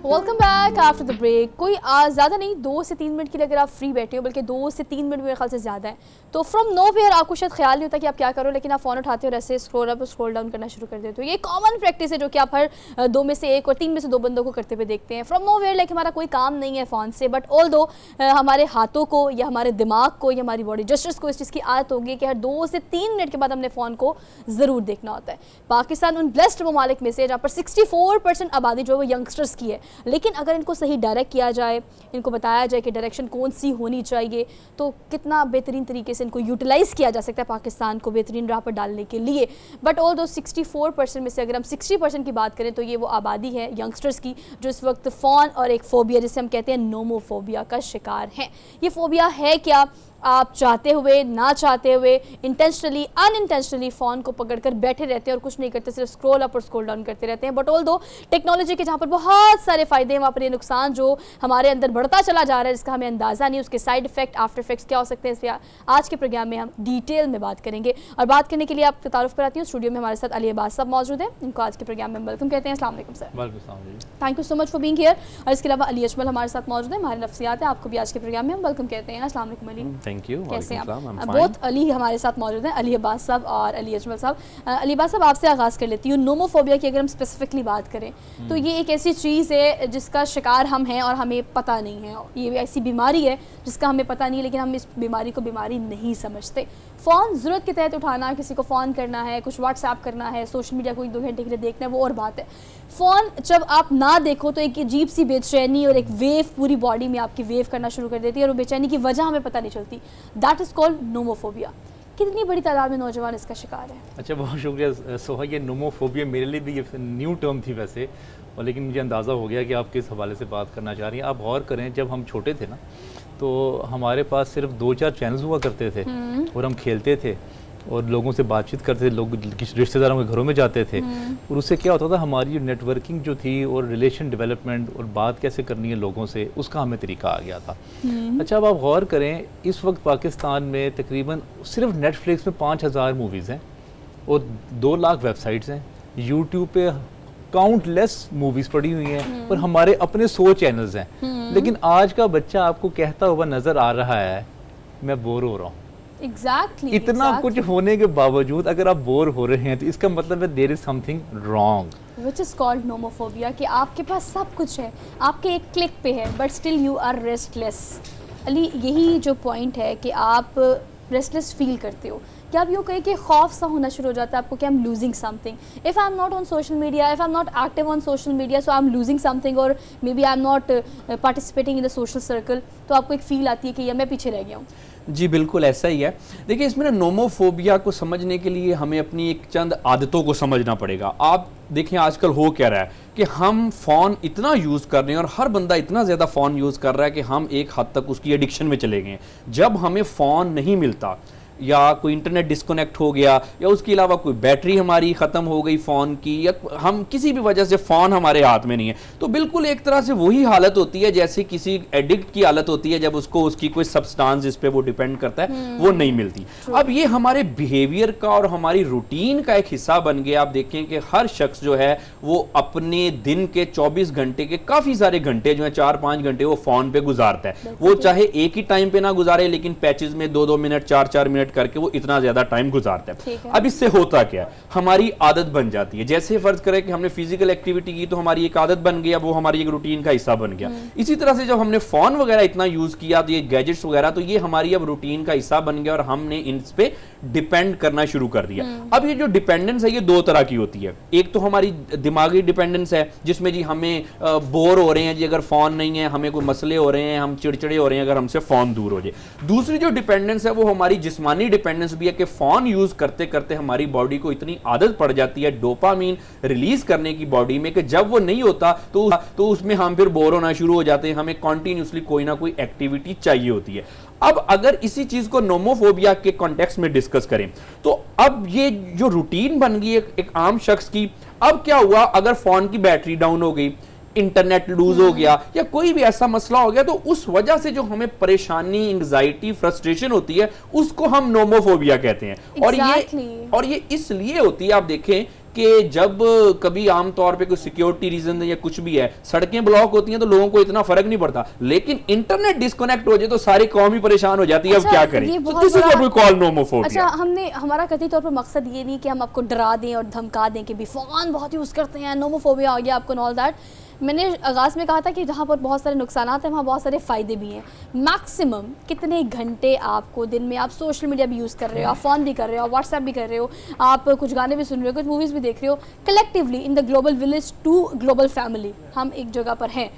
A: Welcome back after the break. कोई ज़्यादा नहीं, 2 से 3 मिनट के लिए अगर आप फ्री बैठे हो, बल्कि 2 से 3 मिनट मेरे ख्याल से ज़्यादा है, तो फ्रॉम नोवेयर आपको शायद ख्याल नहीं होता कि आप क्या करो, लेकिन आप फ़ोन उठाते हो और ऐसे स्क्रॉल अप स्क्रॉल डाउन करना शुरू कर देते हो। ये कॉमन प्रैक्टिस है जो कि आप हर 2 में से 1 और 3 में से 2 बंदों को करते हुए देखते हैं। फ्रॉम नोवेयर लाइक हमारा कोई काम नहीं है फ़ोन से, बट ऑल्दो हमारे हाथों को या हमारे दिमाग को या हमारी बॉडी जेस्चर्स को इस चीज़ की आदत होगी कि हर 2 से 3 मिनट के बाद हमने फ़ोन को ज़रूर देखना होता है। पाकिस्तान उन ब्लेस्ड ममालिक में से जहाँ पर 64% आबादी जो है वो यंगस्टर्स की है, लेकिन अगर इनको सही डायरेक्ट किया जाए, इनको बताया जाए कि डायरेक्शन कौन सी होनी चाहिए, तो कितना बेहतरीन तरीके से इनको यूटिलाइज़ किया जा सकता है पाकिस्तान को बेहतरीन राह पर डालने के लिए। बट ऑल दो 64% में से अगर हम 60% की बात करें तो ये वो आबादी है यंगस्टर्स की जो इस वक्त फ़ोन और एक फ़ोबिया जिसे हम कहते हैं नोमोफोबिया का शिकार हैं। ये फ़ोबिया है क्या? आप चाहते हुए ना चाहते हुए, इंटेंशनली अनइंटेंशनली फ़ोन को पकड़कर बैठे रहते हैं और कुछ नहीं करते, सिर्फ स्क्रॉल अप और स्क्रॉल डाउन करते रहते हैं। बट ऑल दो टेक्नोलॉजी के जहाँ पर बहुत सारे फ़ायदे हैं, वहाँ पर ये नुकसान जो हमारे अंदर बढ़ता चला जा रहा है जिसका हमें अंदाज़ा नहीं, उसके साइड इफ़ेक्ट आफ्टर इफेक्ट्स क्या हो सकते हैं, इसलिए आज के प्रोग्राम में हम डिटेल में बात करेंगे। और बात करने के लिए आपको तारुफ कराती हूँ, स्टूडियो में हमारे साथ अली अब्बास साहब मौजूद हैं, इनको आज के प्रोग्राम में वेलकम कहते हैं। अस्सलाम वालेकुम sir, thank you so much for being here. और इसके अलावा अली अजमल हमारे साथ मौजूद है, हमारे नफ्सियात है, आपको भी आज के प्रोग्राम में हम वेलकम कहते हैं। अस्सलाम वालेकुम अली,
E: थैंक यू।
A: कैसे हैं आप? बहुत अली हमारे साथ मौजूद हैं, अली अब्बास साहब और अली अजमल साहब। अली अब्बास साहब आपसे आगाज़ कर लेती हूँ। नोमोफोबिया की अगर हम स्पेसिफिकली बात करें तो ये एक ऐसी चीज़ है जिसका शिकार हम हैं और हमें पता नहीं है। ये ऐसी बीमारी है जिसका हमें पता नहीं है, लेकिन हम इस बीमारी को बीमारी नहीं समझते। फ़ोन ज़रूरत के तहत उठाना, किसी को फ़ोन करना है, कुछ व्हाट्सएप करना है, सोशल मीडिया को 1-2 घंटे के लिए देखना है, वो और बात है। फ़ोन जब आप ना देखो तो एक अजीब सी बेचैनी और एक वेव पूरी बॉडी में आपकी वेव करना शुरू कर देती है और वो बेचैनी की वजह हमें पता नहीं चलती। That is called nomophobia. कितनी बड़ी तादाद में नौजवान इसका शिकार है?
E: अच्छा, बहुत शुक्रिया सोहा। ये नोमोफोबिया मेरे लिए भी ये न्यू टर्म थी वैसे, और लेकिन मुझे अंदाज़ा हो गया कि आप किस हवाले से बात करना चाह रही हैं। आप गौर करें, जब हम छोटे थे ना तो हमारे पास सिर्फ 2-4 चैनल्स हुआ करते थे और हम खेलते थे। और लोगों से बातचीत करते थे, लोग रिश्तेदारों के घरों में जाते थे, और उससे क्या होता था, हमारी जो नेटवर्किंग जो थी और रिलेशन डेवलपमेंट और बात कैसे करनी है लोगों से, उसका हमें तरीका आ गया था। अच्छा, अब आप गौर करें, इस वक्त पाकिस्तान में तकरीबन सिर्फ नेटफ्लिक्स में 5000 मूवीज़ हैं और 2 लाख वेबसाइट्स हैं, यूट्यूब पे काउंटलेस मूवीज़ पड़ी हुई हैं, और हमारे अपने 100 चैनल्स हैं। लेकिन आज का बच्चा आपको कहता हुआ नज़र आ रहा है, मैं बोर हो रहा हूँ।
A: एग्जैक्टली
E: इतना कुछ होने के बावजूद अगर आप बोर हो रहे हैं तो इसका मतलब है there is something wrong,
A: which is called nomophobia, कि आपके पास सब कुछ है, आपके एक क्लिक पे है, but still you are restless. Ali, यही जो पॉइंट है कि आप रेस्टलेस फील करते हो, कि आप यूँ कहें कि खौफ सा होना शुरू हो जाता है आपको कि I am losing something, if I am not on social media, if I am not active on social media, so I am losing something, और maybe I am not participating in the social circle. तो आपको एक feel आती है कि या मैं पीछे रह गया हूँ।
F: जी बिल्कुल ऐसा ही है। देखिए, इसमें ना नोमोफोबिया को समझने के लिए हमें अपनी एक चंद आदतों को समझना पड़ेगा। आप देखें आजकल हो क्या रहा है कि हम फ़ोन इतना यूज़ कर रहे हैं और हर बंदा इतना ज़्यादा फ़ोन यूज़ कर रहा है कि हम एक हद तक उसकी एडिक्शन में चले गए हैं। जब हमें फ़ोन नहीं मिलता या कोई इंटरनेट डिस्कनेक्ट हो गया या उसके अलावा कोई बैटरी हमारी ख़त्म हो गई फ़ोन की, या हम किसी भी वजह से फ़ोन हमारे हाथ में नहीं है, तो बिल्कुल एक तरह से वही हालत होती है जैसे किसी एडिक्ट की हालत होती है जब उसको उसकी कोई सब्सटेंस जिस पे वो डिपेंड करता है वो नहीं मिलती। अब ये हमारे बिहेवियर का और हमारी रूटीन का एक हिस्सा बन गया। आप देखें कि हर शख्स जो है वो अपने दिन के 24 घंटे के काफ़ी सारे घंटे जो है 4-5 घंटे वो फ़ोन पे गुजारता है। वो चाहे एक ही टाइम पे ना गुजारे, लेकिन पैचेज में 2-2 मिनट 4-4 मिनट करके वो इतना ज्यादा टाइम गुजारता है। अब इससे होता क्या है, हमारी आदत बन जाती है। जैसे फर्ज करें कि हमने फिजिकल एक्टिविटी की तो हमारी एक आदत बन गया, वो हमारी एक रूटीन का हिस्सा बन गया। इसी तरह से जब हमने फोन वगैरह इतना यूज किया तो ये गैजेट्स वगैरह, तो ये हमारी अब रूटीन का हिस्सा बन गया और हमने इन पे डिपेंड करना शुरू कर दिया। अब ये जो डिपेंडेंस है ये 2 तरह की होती है। एक तो हमारी दिमागी डिपेंडेंस है जिसमें जी हमें बोर हो रहे हैं जी अगर फोन नहीं है, हमें कोई मसले हो रहे हैं, हम चिड़चिड़े हो रहे हैं अगर हमसे फोन दूर हो जाए। दूसरी जो डिपेंडेंस है वो हमारी जिस्मानी डिपेंडेंस भी है कि फोन यूज करते करते हमारी बॉडी को इतनी आदत पड़ जाती है डोपामीन रिलीज करने की बॉडी में कि जब वो नहीं होता तो उसमें हम फिर बोर होना शुरू हो जाते हैं, हमें कॉन्टिन्यूसली कोई ना कोई एक्टिविटी चाहिए होती है। अब अगर इसी चीज को नोमोफोबिया के कॉन्टेक्स्ट में डिस्कस करें तो अब ये जो रूटीन बन गई एक आम शख्स की, अब क्या हुआ अगर फोन की बैटरी डाउन हो गई, इंटरनेट लूज हो गया या कोई भी ऐसा मसला हो गया, तो उस वजह से जो हमें परेशानी, एंग्जाइटी, फ्रस्ट्रेशन होती है उसको हम नोमोफोबिया कहते हैं। और ये इसलिए होती है, आप देखें कि जब कभी आमतौर पे कोई सिक्योरिटी रीजन या कुछ भी है, सड़कें ब्लॉक होती हैं तो लोगों को इतना फर्क नहीं पड़ता, लेकिन इंटरनेट डिस्कनेक्ट हो जाए तो सारी कौम ही परेशान हो जाती है। अब क्या करें? This is what we call nomophobia.
A: अच्छा, हमारा कथित तौर पर मकसद ये नहीं कि हम आपको डरा दें और धमका दें कि भी फोन बहुत यूज करते हैं, नोमोफोबिया आ गया आपको, ऑल दैट। मैंने आगाज़ में कहा था कि जहाँ पर बहुत सारे नुकसान हैं वहाँ बहुत सारे फ़ायदे भी हैं। मैक्सिमम कितने घंटे आपको दिन में, आप सोशल मीडिया भी यूज़ कर रहे हो, आप फ़ोन भी कर रहे हो, व्हाट्सएप भी कर रहे हो, आप कुछ गाने भी सुन रहे हो, कुछ मूवीज़ भी देख रहे हो, collectively in the global village to global family हम एक जगह पर हैं,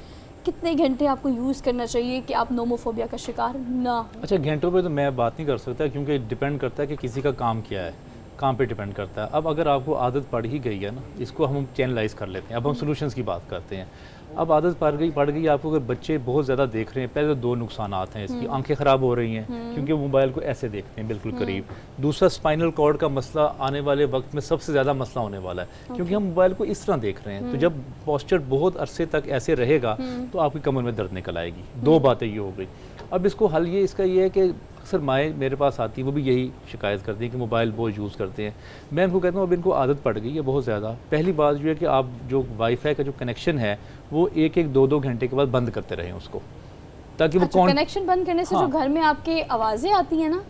A: कितने घंटे आपको यूज़ करना चाहिए कि आप नोमोफोबिया का शिकार ना हो?
E: अच्छा, घंटों पे तो मैं बात नहीं कर सकता क्योंकि डिपेंड करता है कि किसी का काम क्या है, काम पे डिपेंड करता है। अब अगर आपको आदत पड़ ही गई है ना, इसको हम चैनलाइज कर लेते हैं। अब हम सॉल्यूशंस की बात करते हैं। अब आदत पड़ गई आपको, अगर बच्चे बहुत ज़्यादा देख रहे हैं, पहले तो 2 नुकसानात हैं इसकी, आंखें ख़राब हो रही हैं क्योंकि वो मोबाइल को ऐसे देखते हैं बिल्कुल करीब। दूसरा, स्पाइनल कॉर्ड का मसला आने वाले वक्त में सबसे ज़्यादा मसला होने वाला है क्योंकि हम मोबाइल को इस तरह देख रहे हैं। तो जब पोस्चर बहुत अरसे तक ऐसे रहेगा तो आपकी कमर में दर्द निकल आएगी। 2 बातें ये हो गई। अब इसको हल इसका ये है कि अक्सर माएँ मेरे पास आती हैं, वो भी यही शिकायत करती हैं कि मोबाइल बहुत यूज़ करते हैं। मैं उनको कहता हूँ अब इनको आदत पड़ गई है बहुत ज़्यादा। पहली बात जो है कि आप जो वाईफाई का जो कनेक्शन है वो 1-2 घंटे के बाद बंद करते रहें उसको, ताकि वो
A: कनेक्शन बंद करने से जो घर में आपके आवाज़ें आती हैं ना,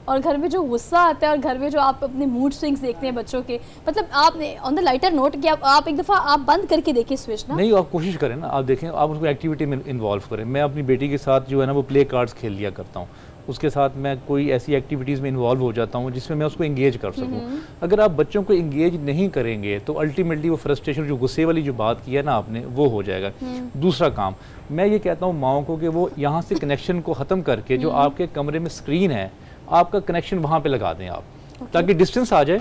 A: और घर में जो गुस्सा आता है और घर में जो आप अपने मूड स्विंग्स देखते हैं बच्चों के, मतलब आप ऑन द लाइटर नोट कि आप एक दफ़ा आप बंद करके देखिए स्विच ना।
E: नहीं, आप कोशिश करें ना, आप देखें, आप उसको एक्टिविटी में इन्वॉल्व करें। मैं अपनी बेटी के साथ जो है ना वो प्ले कार्ड्स खेल लिया करता हूँ, उसके साथ मैं कोई ऐसी एक्टिविटीज़ में इन्वॉल्व हो जाता हूँ जिसमें मैं उसको इंगेज कर सकूँ। अगर आप बच्चों को इंगेज नहीं करेंगे तो अल्टीमेटली वो फ्रस्ट्रेशन, जो गुस्से वाली जो बात की है ना आपने, वो हो जाएगा। दूसरा काम मैं ये कहता हूँ माओं को कि वो यहाँ से कनेक्शन को ख़त्म करके जो आपके कमरे में स्क्रीन है, आपका कनेक्शन वहाँ पे लगा दें आप, ताकि डिस्टेंस आ जाए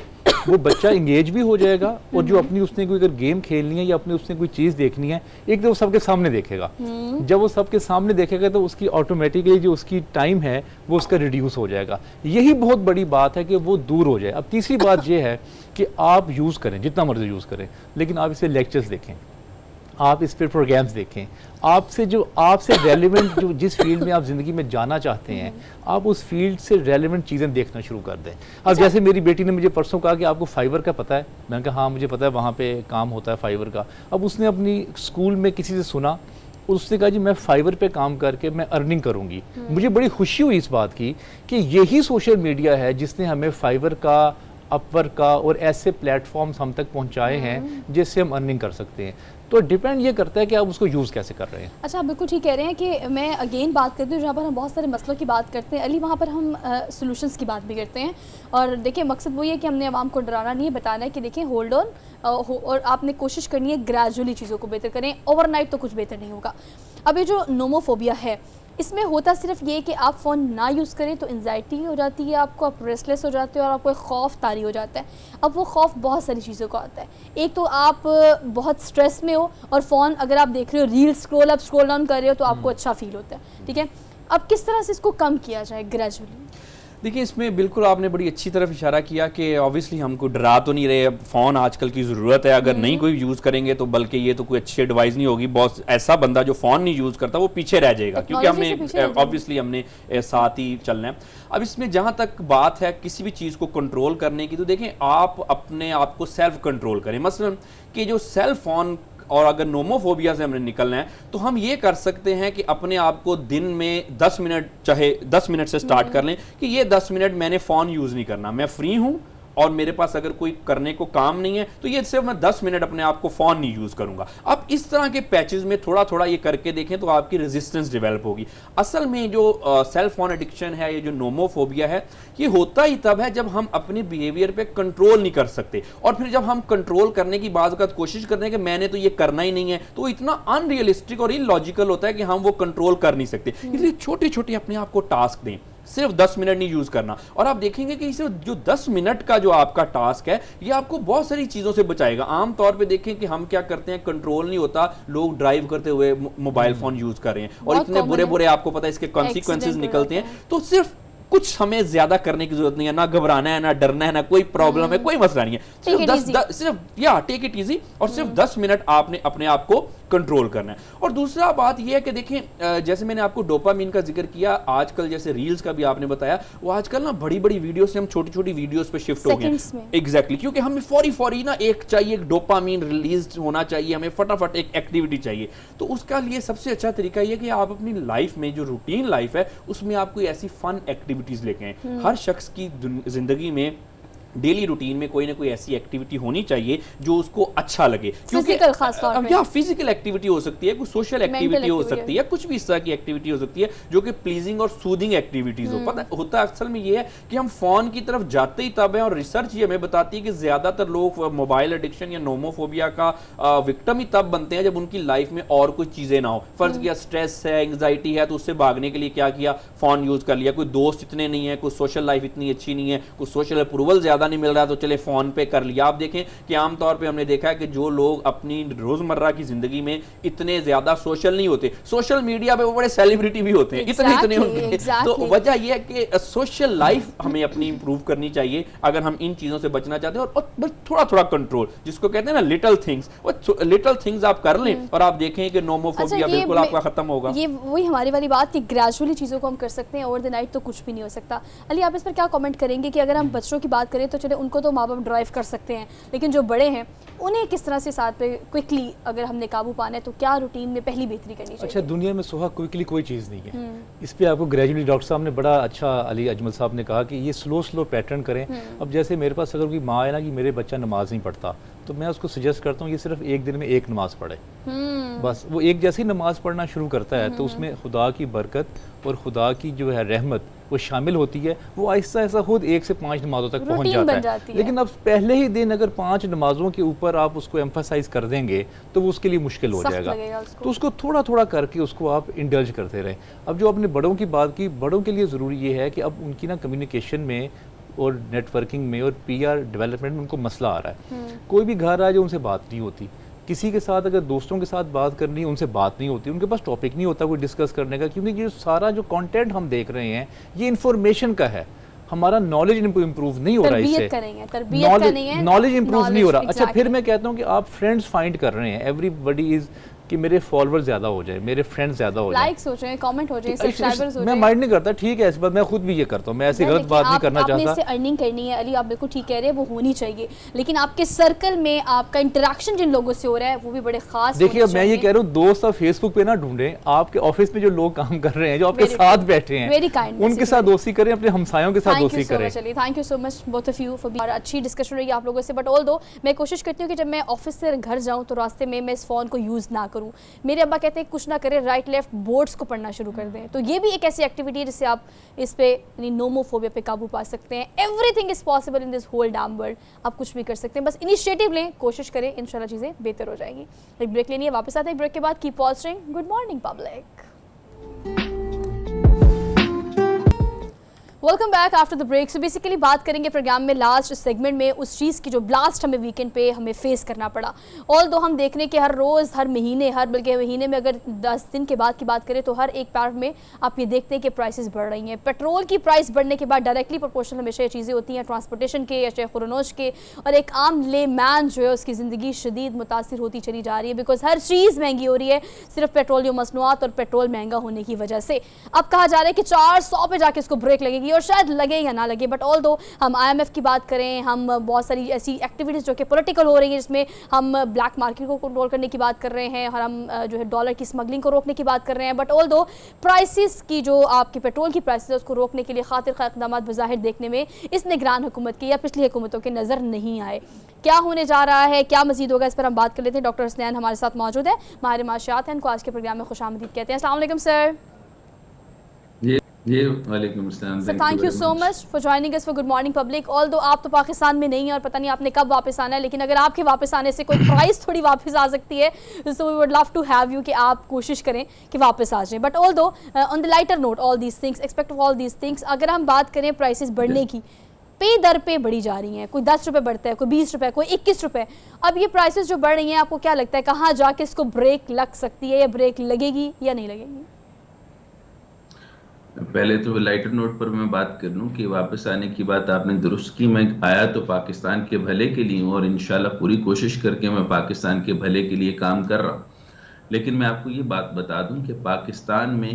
E: वो बच्चा इंगेज भी हो जाएगा और जो अपनी उसने कोई अगर गेम खेलनी है या अपनी उसने कोई चीज़ देखनी है एक तो वो सबके सामने देखेगा। जब वो सबके सामने देखेगा तो उसकी ऑटोमेटिकली जो उसकी टाइम है वो उसका रिड्यूस हो जाएगा। यही बहुत बड़ी बात है कि वो दूर हो जाए। अब तीसरी बात ये है कि आप यूज़ करें जितना मर्जी यूज़ करें, लेकिन आप इसे लेक्चर्स देखें, आप इस पर प्रोग्राम्स देखें, आपसे रेलिवेंट जो जिस फील्ड में आप ज़िंदगी में जाना चाहते हैं आप उस फील्ड से रेलिवेंट चीज़ें देखना शुरू कर दें। अब जैसे मेरी बेटी ने मुझे परसों कहा कि आपको फाइवर का पता है, मैंने कहा हाँ मुझे पता है, वहाँ पे काम होता है फाइवर का। अब उसने अपनी स्कूल में किसी से सुना, उसने कहा जी मैं फाइवर पे काम करके मैं अर्निंग करूँगी। मुझे बड़ी खुशी हुई इस बात की कि यही सोशल मीडिया है जिसने हमें फाइवर का, अपवर्क का और ऐसे प्लेटफॉर्म्स हम तक पहुंचाए हैं जिससे हम अर्निंग कर सकते हैं। तो डिपेंड ये करता है कि आप उसको यूज़ कैसे कर रहे हैं।
A: अच्छा, आप बिल्कुल ठीक कह रहे हैं कि मैं अगेन बात करती हूँ जहाँ पर हम बहुत सारे मसलों की बात करते हैं अली, वहाँ पर हम सॉल्यूशंस की बात भी करते हैं। और देखिए मकसद वही है कि हमने आवाम को डराना नहीं है, बताना है कि देखिए होल्ड ऑन, और आपने कोशिश करनी है ग्रेजुअली चीज़ों को बेहतर करें, ओवरनाइट तो कुछ बेहतर नहीं होगा। अब ये जो नोमोफोबिया है इसमें होता सिर्फ ये कि आप फ़ोन ना यूज़ करें तो एंजाइटी हो जाती है आपको, आप रेस्टलेस हो जाते हो और आपको एक खौफ तारी हो जाता है। अब वो खौफ बहुत सारी चीज़ों का आता है। एक तो आप बहुत स्ट्रेस में हो और फ़ोन अगर आप देख रहे हो, रील स्क्रॉल आप स्क्रॉल डाउन कर रहे हो तो आपको अच्छा फील होता है, ठीक है। अब किस तरह से इसको कम किया जाए ग्रेजुअली?
F: देखिए इसमें बिल्कुल आपने बड़ी अच्छी तरफ इशारा किया कि ऑब्वियसली हमको डरा तो नहीं रहे, फ़ोन आजकल की ज़रूरत है, अगर नहीं कोई यूज़ करेंगे तो बल्कि ये तो कोई अच्छी एडवाइस नहीं होगी। बहुत ऐसा बंदा जो फ़ोन नहीं यूज़ करता वो पीछे रह जाएगा, क्योंकि हमने ऑब्वियसली हमने साथ ही चलना है। अब इसमें जहाँ तक बात है किसी भी चीज़ को कंट्रोल करने की, तो देखें आप अपने आप को सेल्फ कंट्रोल करें। मसलन कि जो सेल फ़ोन, और अगर नोमोफोबिया से हमने निकलना है तो हम ये कर सकते हैं कि अपने आप को दिन में 10 मिनट, चाहे 10 मिनट से स्टार्ट कर लें कि ये 10 मिनट मैंने फ़ोन यूज़ नहीं करना, मैं फ्री हूँ और मेरे पास अगर कोई करने को काम नहीं है तो ये सिर्फ मैं 10 मिनट अपने आप को फ़ोन नहीं यूज़ करूंगा। अब इस तरह के पैचेस में थोड़ा थोड़ा ये करके देखें तो आपकी रेजिस्टेंस डेवलप होगी। असल में जो सेल फोन एडिक्शन है, ये जो नोमोफोबिया है, ये होता ही तब है जब हम अपने बिहेवियर पे कंट्रोल नहीं कर सकते, और फिर जब हम कंट्रोल करने की बात कोशिश करते हैं कि मैंने तो ये करना ही नहीं है, तो इतना अनरियलिस्टिक और इलॉजिकल होता है कि हम वो कंट्रोल कर नहीं सकते। इसलिए छोटे छोटे अपने आप को टास्क दें, सिर्फ 10 मिनट नहीं यूज करना, और आप देखेंगे कि सिर्फ जो 10 मिनट का जो आपका टास्क है ये आपको बहुत सारी चीजों से बचाएगा। आमतौर पे देखें कि हम क्या करते हैं, कंट्रोल नहीं होता, लोग ड्राइव करते हुए मोबाइल फोन यूज कर रहे हैं और इतने बुरे बुरे आपको पता है इसके कॉन्सिक्वेंसेस निकलते हैं। तो सिर्फ कुछ हमें ज्यादा करने की जरूरत नहीं है, ना घबराना है, ना डरना है, ना कोई प्रॉब्लम है, कोई मसला नहीं है। सिर्फ टेक इट इजी और सिर्फ 10 मिनट आपने अपने आप को कंट्रोल करना है। और दूसरा बात यह है कि देखें, जैसे मैंने आपको डोपामिन का जिक्र किया, आजकल जैसे रील्स का भी आपने बताया, वो आजकल ना बड़ी बड़ी वीडियो से हम छोटी छोटी वीडियोस पे शिफ्ट हो गए। एग्जैक्टली, क्योंकि हमें फौरी ना एक चाहिए, एक डोपामिन रिलीज होना चाहिए, हमें फटाफट एक एक्टिविटी चाहिए। तो उसका लिए सबसे अच्छा तरीका यह कि आप अपनी लाइफ में जो रूटीन लाइफ है उसमें आप कोई ऐसी फन एक्टिविटीज लेके आए। हर शख्स की जिंदगी में डेली रूटीन में कोई ना कोई ऐसी एक्टिविटी होनी चाहिए जो उसको अच्छा लगे, क्योंकि या फिजिकल एक्टिविटी हो सकती है, कोई सोशल एक्टिविटी हो सकती है, कुछ भी इस तरह की एक्टिविटी हो सकती है जो कि प्लीजिंग और सूदिंग एक्टिविटीज हो। पता होता है असल में ये है कि हम फोन की तरफ जाते ही तब है, और रिसर्च ये हमें बताती है कि ज्यादातर लोग मोबाइल एडिक्शन या नोमोफोबिया का विक्टिम ही तब बनते हैं जब उनकी लाइफ में और कोई चीजें ना हो। फर्ज किया स्ट्रेस है, एंग्जाइटी है, तो उससे भागने के लिए क्या किया, फोन यूज कर लिया। कोई दोस्त इतने नहीं है, कोई सोशल लाइफ इतनी अच्छी नहीं है, कोई सोशल अप्रूवल ज्यादा नहीं मिल रहा तो चले फोन पे कर लिया। आप देखें कि आमतौर पे हमने देखा है कि जो लोग अपनी रोजमर्रा की जिंदगी में इतने ज्यादा सोशल नहीं होते, सोशल मीडिया पे वो बड़े सेलिब्रिटी भी होते हैं, इतने होते हैं। तो वजह यह है कि सोशल लाइफ हमें अपनी इंप्रूव करनी चाहिए अगर हम इन चीजों से बचना चाहते हैं। और बस थोड़ा थोड़ा कंट्रोल, जिसको कहते हैं ना लिटिल थिंग्स, वो लिटिल थिंग्स आप कर लें और आप देखें कि नोमोफोबिया बिल्कुल आपका खत्म होगा।
A: ये वही हमारी वाली बात कि ग्रेजुअली चीजों को हम कर सकते हैं, ओवर द नाइट तो कुछ भी नहीं हो सकता। अली, आप इस पर क्या कमेंट करेंगे कि अगर हम बच्चों की बात करें तो चले उनको तो माँ बाप ड्राइव कर सकते हैं, लेकिन जो बड़े हैं उन्हें किस तरह से साथ पे क्विकली अगर हमने काबू पाना है तो क्या रूटीन में पहली बेहतरी करनी चाहिए?
E: अच्छा, दुनिया में सोहा क्विकली कोई चीज़ नहीं है, इस पे आपको ग्रेजुअली, डॉक्टर साहब ने बड़ा अच्छा, अली अजमल साहब ने कहा कि ये स्लो पैटर्न करें। अब जैसे मेरे पास अगर कोई माँ है ना कि मेरे बच्चा नमाज नहीं पढ़ता, तो मैं उसको सजेस्ट करता हूँ ये सिर्फ एक दिन में एक नमाज पढ़े। बस वो एक जैसे ही नमाज पढ़ना शुरू करता है तो उसमें खुदा की बरकत और खुदा की जो है रहमत वो शामिल होती है। वो आहिस्ता आहिस्ता खुद 1 से 5 नमाजों तक पहुंच जाता है। लेकिन अब पहले ही दिन अगर 5 नमाजों के ऊपर आप उसको एम्फसाइज कर देंगे तो वो उसके लिए मुश्किल हो जाएगा। तो उसको थोड़ा थोड़ा करके उसको आप इंडल्ज करते रहें। अब जो आपने बड़ों की बात की, बड़ों के लिए ज़रूरी ये है कि अब उनकी ना कम्युनिकेशन में और नेटवर्किंग में और पीआर डेवलपमेंट में उनको मसला आ रहा है। कोई भी घर आ जाए उनसे बात नहीं होती, किसी के साथ अगर दोस्तों के साथ बात करनी है उनसे बात नहीं होती, उनके पास टॉपिक नहीं होता कोई डिस्कस करने का, क्योंकि ये सारा जो कंटेंट हम देख रहे हैं ये इन्फॉर्मेशन का है, हमारा नॉलेज इंप्रूव नहीं हो रहा है इससे, नॉलेज इंप्रूव नहीं हो रहा। अच्छा, फिर मैं कहता हूँ कि आप फ्रेंड्स फाइंड कर रहे हैं, एवरीबॉडी इज कि मेरे फॉलोअर्स ज्यादा हो जाए, मेरे फ्रेंड्स ज्यादा हो जाए,
A: लाइक्स हो जाए, कमेंट हो जाए, सब्सक्राइबर्स हो जाए।
E: मैं माइंड नहीं करता, ठीक है, इस बात मैं खुद भी ये करता हूँ, मैं ऐसी गलत बात नहीं करना चाहता।
A: आपने इससे अर्निंग करनी है अली, आप बिल्कुल ठीक कह रहे हैं, वो होनी चाहिए, लेकिन आपके सर्कल में आपका इंटरेक्शन जिन लोगों से हो रहा है वो भी बड़े खास।
E: देखिए, मैं ये कह रहा हूँ, दोस्त आप फेसबुक पे ना ढूंढें, आपके ऑफिस में जो लोग काम कर रहे हैं, जो आपके साथ बैठे हैं, उनके साथ दोस्ती करें, अपने हमसायों के साथ दोस्ती करें।
A: चलिए, thank you so much both of you for और अच्छी डिस्कशन रही आप लोगों से। बट ऑल दो मैं कोशिश करती हूँ कि जब मैं ऑफिस से घर जाऊँ तो रास्ते में मैं इस फ़ोन को यूज़ ना करूँ। मेरे अब्बा कहते हैं कुछ ना करें, राइट लेफ्ट बोर्ड्स को पढ़ना शुरू कर दें, तो ये भी एक ऐसी एक्टिविटी है जिससे आप इस पे यानी नोमोफोबिया पे काबू पा सकते हैं। Everything is possible in this whole damn world, आप कुछ भी कर सकते हैं, बस इनिशिएटिव लें, कोशिश करें, इंशाल्लाह चीज़ें बेहतर हो जाएगी। एक ब्रेक लेनी है, वापस आते हैं ब्रेक के बाद। Keep watching good morning public. Welcome back after the break. So basically बात करेंगे प्रोग्राम में लास्ट सेगमेंट में उस चीज़ की जो ब्लास्ट हमें वीकेंड पे हमें फेस करना पड़ा। ऑल दो हम देख रहे हैं कि हर रोज़, हर महीने, बल्कि महीने में अगर 10 दिन के बाद की बात करें तो हर एक पार्ट में आप ये देखते हैं कि प्राइसेस बढ़ रही हैं। पेट्रोल की प्राइस बढ़ने के बाद डायरेक्टली प्रोपोर्शनल हमेशा ये चीज़ें होती हैं ट्रांसपोर्टेशन के या चाहे खुरनोश के, और एक आम ले मैन जो है उसकी ज़िंदगी शदीद मुतासिर होती चली जा रही है, बिकॉज हर चीज़ महंगी हो रही है सिर्फ पेट्रोलियम मसनूआत और पेट्रोल महंगा होने की वजह से। अब कहा जा रहा है कि 400 पे जाके इसको ब्रेक लगेगी, और शायद लगे या ना लगे, बट ऑल दो हम IMF की बात करें, हम बहुत सारी ऐसी एक्टिविटीज़ जो कि पॉलिटिकल हो रही है जिसमें हम ब्लैक मार्केट को कंट्रोल करने की बात कर रहे हैं और हम जो है डॉलर की स्मगलिंग को रोकने की बात कर रहे हैं, बट ऑल दो प्राइसेस की जो आपकी पेट्रोल की प्राइसेस है उसको रोकने के लिए खातिर खा इक़दाम बज़ाहिर देखने में इस निगरान हुकूमत के या पिछली हुकूमतों के नज़र नहीं आए। क्या होने जा रहा है, क्या मजीद होगा, इस पर हम बात कर लेते हैं। डॉक्टर हसनैन हमारे साथ मौजूद है, माहिर माशियात हैं, इनको आज के प्रोग्राम में खुशामदीद कहते हैं। अस्सलाम वालेकुम सर।
G: जी वालेकुम अस्सलाम।
A: Sir thank you so much for joining us for good morning public. All दो आप तो पाकिस्तान में नहीं है और पता नहीं आपने कब वापस आना है, लेकिन अगर आपके वापस आने से कोई प्राइस थोड़ी वापस आ सकती है so we would love to have you कि आप कोशिश करें कि वापस आ जाएं। But although on the lighter note, all these things, expect of all these things, अगर हम बात करें प्राइसेस बढ़ने की, पे दर पे बढ़ी जा रही हैं, कोई 10 रुपये बढ़ता है, कोई 20 रुपये, कोई 21 रुपये। अब ये प्राइसेस जो बढ़ रही हैं, आपको क्या लगता है कहाँ जाके इसको ब्रेक लग सकती है, या ब्रेक लगेगी या नहीं लगेगी?
G: पहले तो लाइटर नोट पर मैं बात कर लूं कि वापस आने की बात आपने दुरुस्त की। मैं आया तो पाकिस्तान के भले के लिए हूं और इंशाल्लाह पूरी कोशिश करके मैं पाकिस्तान के भले के लिए काम कर रहा हूं, लेकिन मैं आपको ये बात बता दूं कि पाकिस्तान में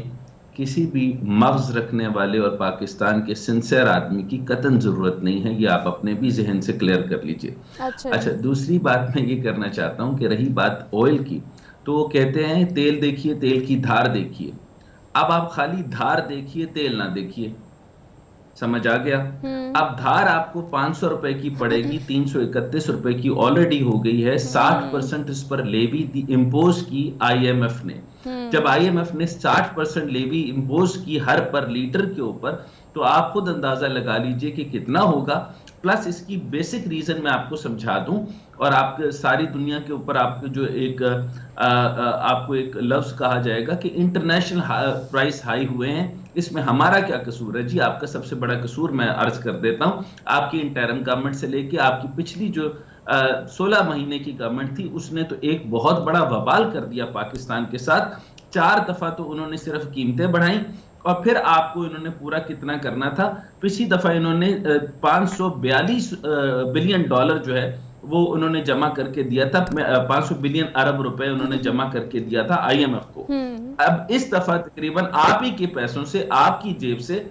G: किसी भी मग़ज़ रखने वाले और पाकिस्तान के सिंसियर आदमी की कतन ज़रूरत नहीं है, ये आप अपने भी जहन से क्लियर कर लीजिए। अच्छा, दूसरी बात मैं ये करना चाहता हूँ कि रही बात ऑयल की, तो वो कहते हैं तेल देखिए, तेल की धार देखिए। अब आप खाली धार देखिए, तेल ना देखिए, समझ आ गया? अब धार आपको 500 रुपए की पड़ेगी, 331 रुपए की ऑलरेडी हो गई है। 60% इस पर लेवी इम्पोज की IMF ने। जब IMF ने 60% लेवी इम्पोज की हर पर लीटर के ऊपर, तो आप खुद अंदाजा लगा लीजिए कि कितना होगा। प्लस इसकी बेसिक रीजन मैं आपको समझा दूं, और आपके सारी दुनिया के ऊपर आपको जो एक आपको एक लफ्ज कहा जाएगा कि इंटरनेशनल प्राइस हाई हुए हैं, इसमें हमारा क्या कसूर है? जी, आपका सबसे बड़ा कसूर मैं अर्ज कर देता हूं। आपकी इंटरिम गवर्नमेंट से लेके आपकी पिछली जो 16 महीने की गवर्नमेंट थी, उसने तो एक बहुत बड़ा वबाल कर दिया पाकिस्तान के साथ। 4 दफा तो उन्होंने सिर्फ कीमतें बढ़ाई, और फिर आपको इन्होंने पूरा कितना करना था। पिछली दफा इन्होंने 542 बिलियन डॉलर जो है वो उन्होंने जमा करके दिया था। 500 बिलियन अरब रुपए उन्होंने जमा करके दिया था IMF को। अब इस दफा तकरीबन आप ही के पैसों से, आपकी जेब से,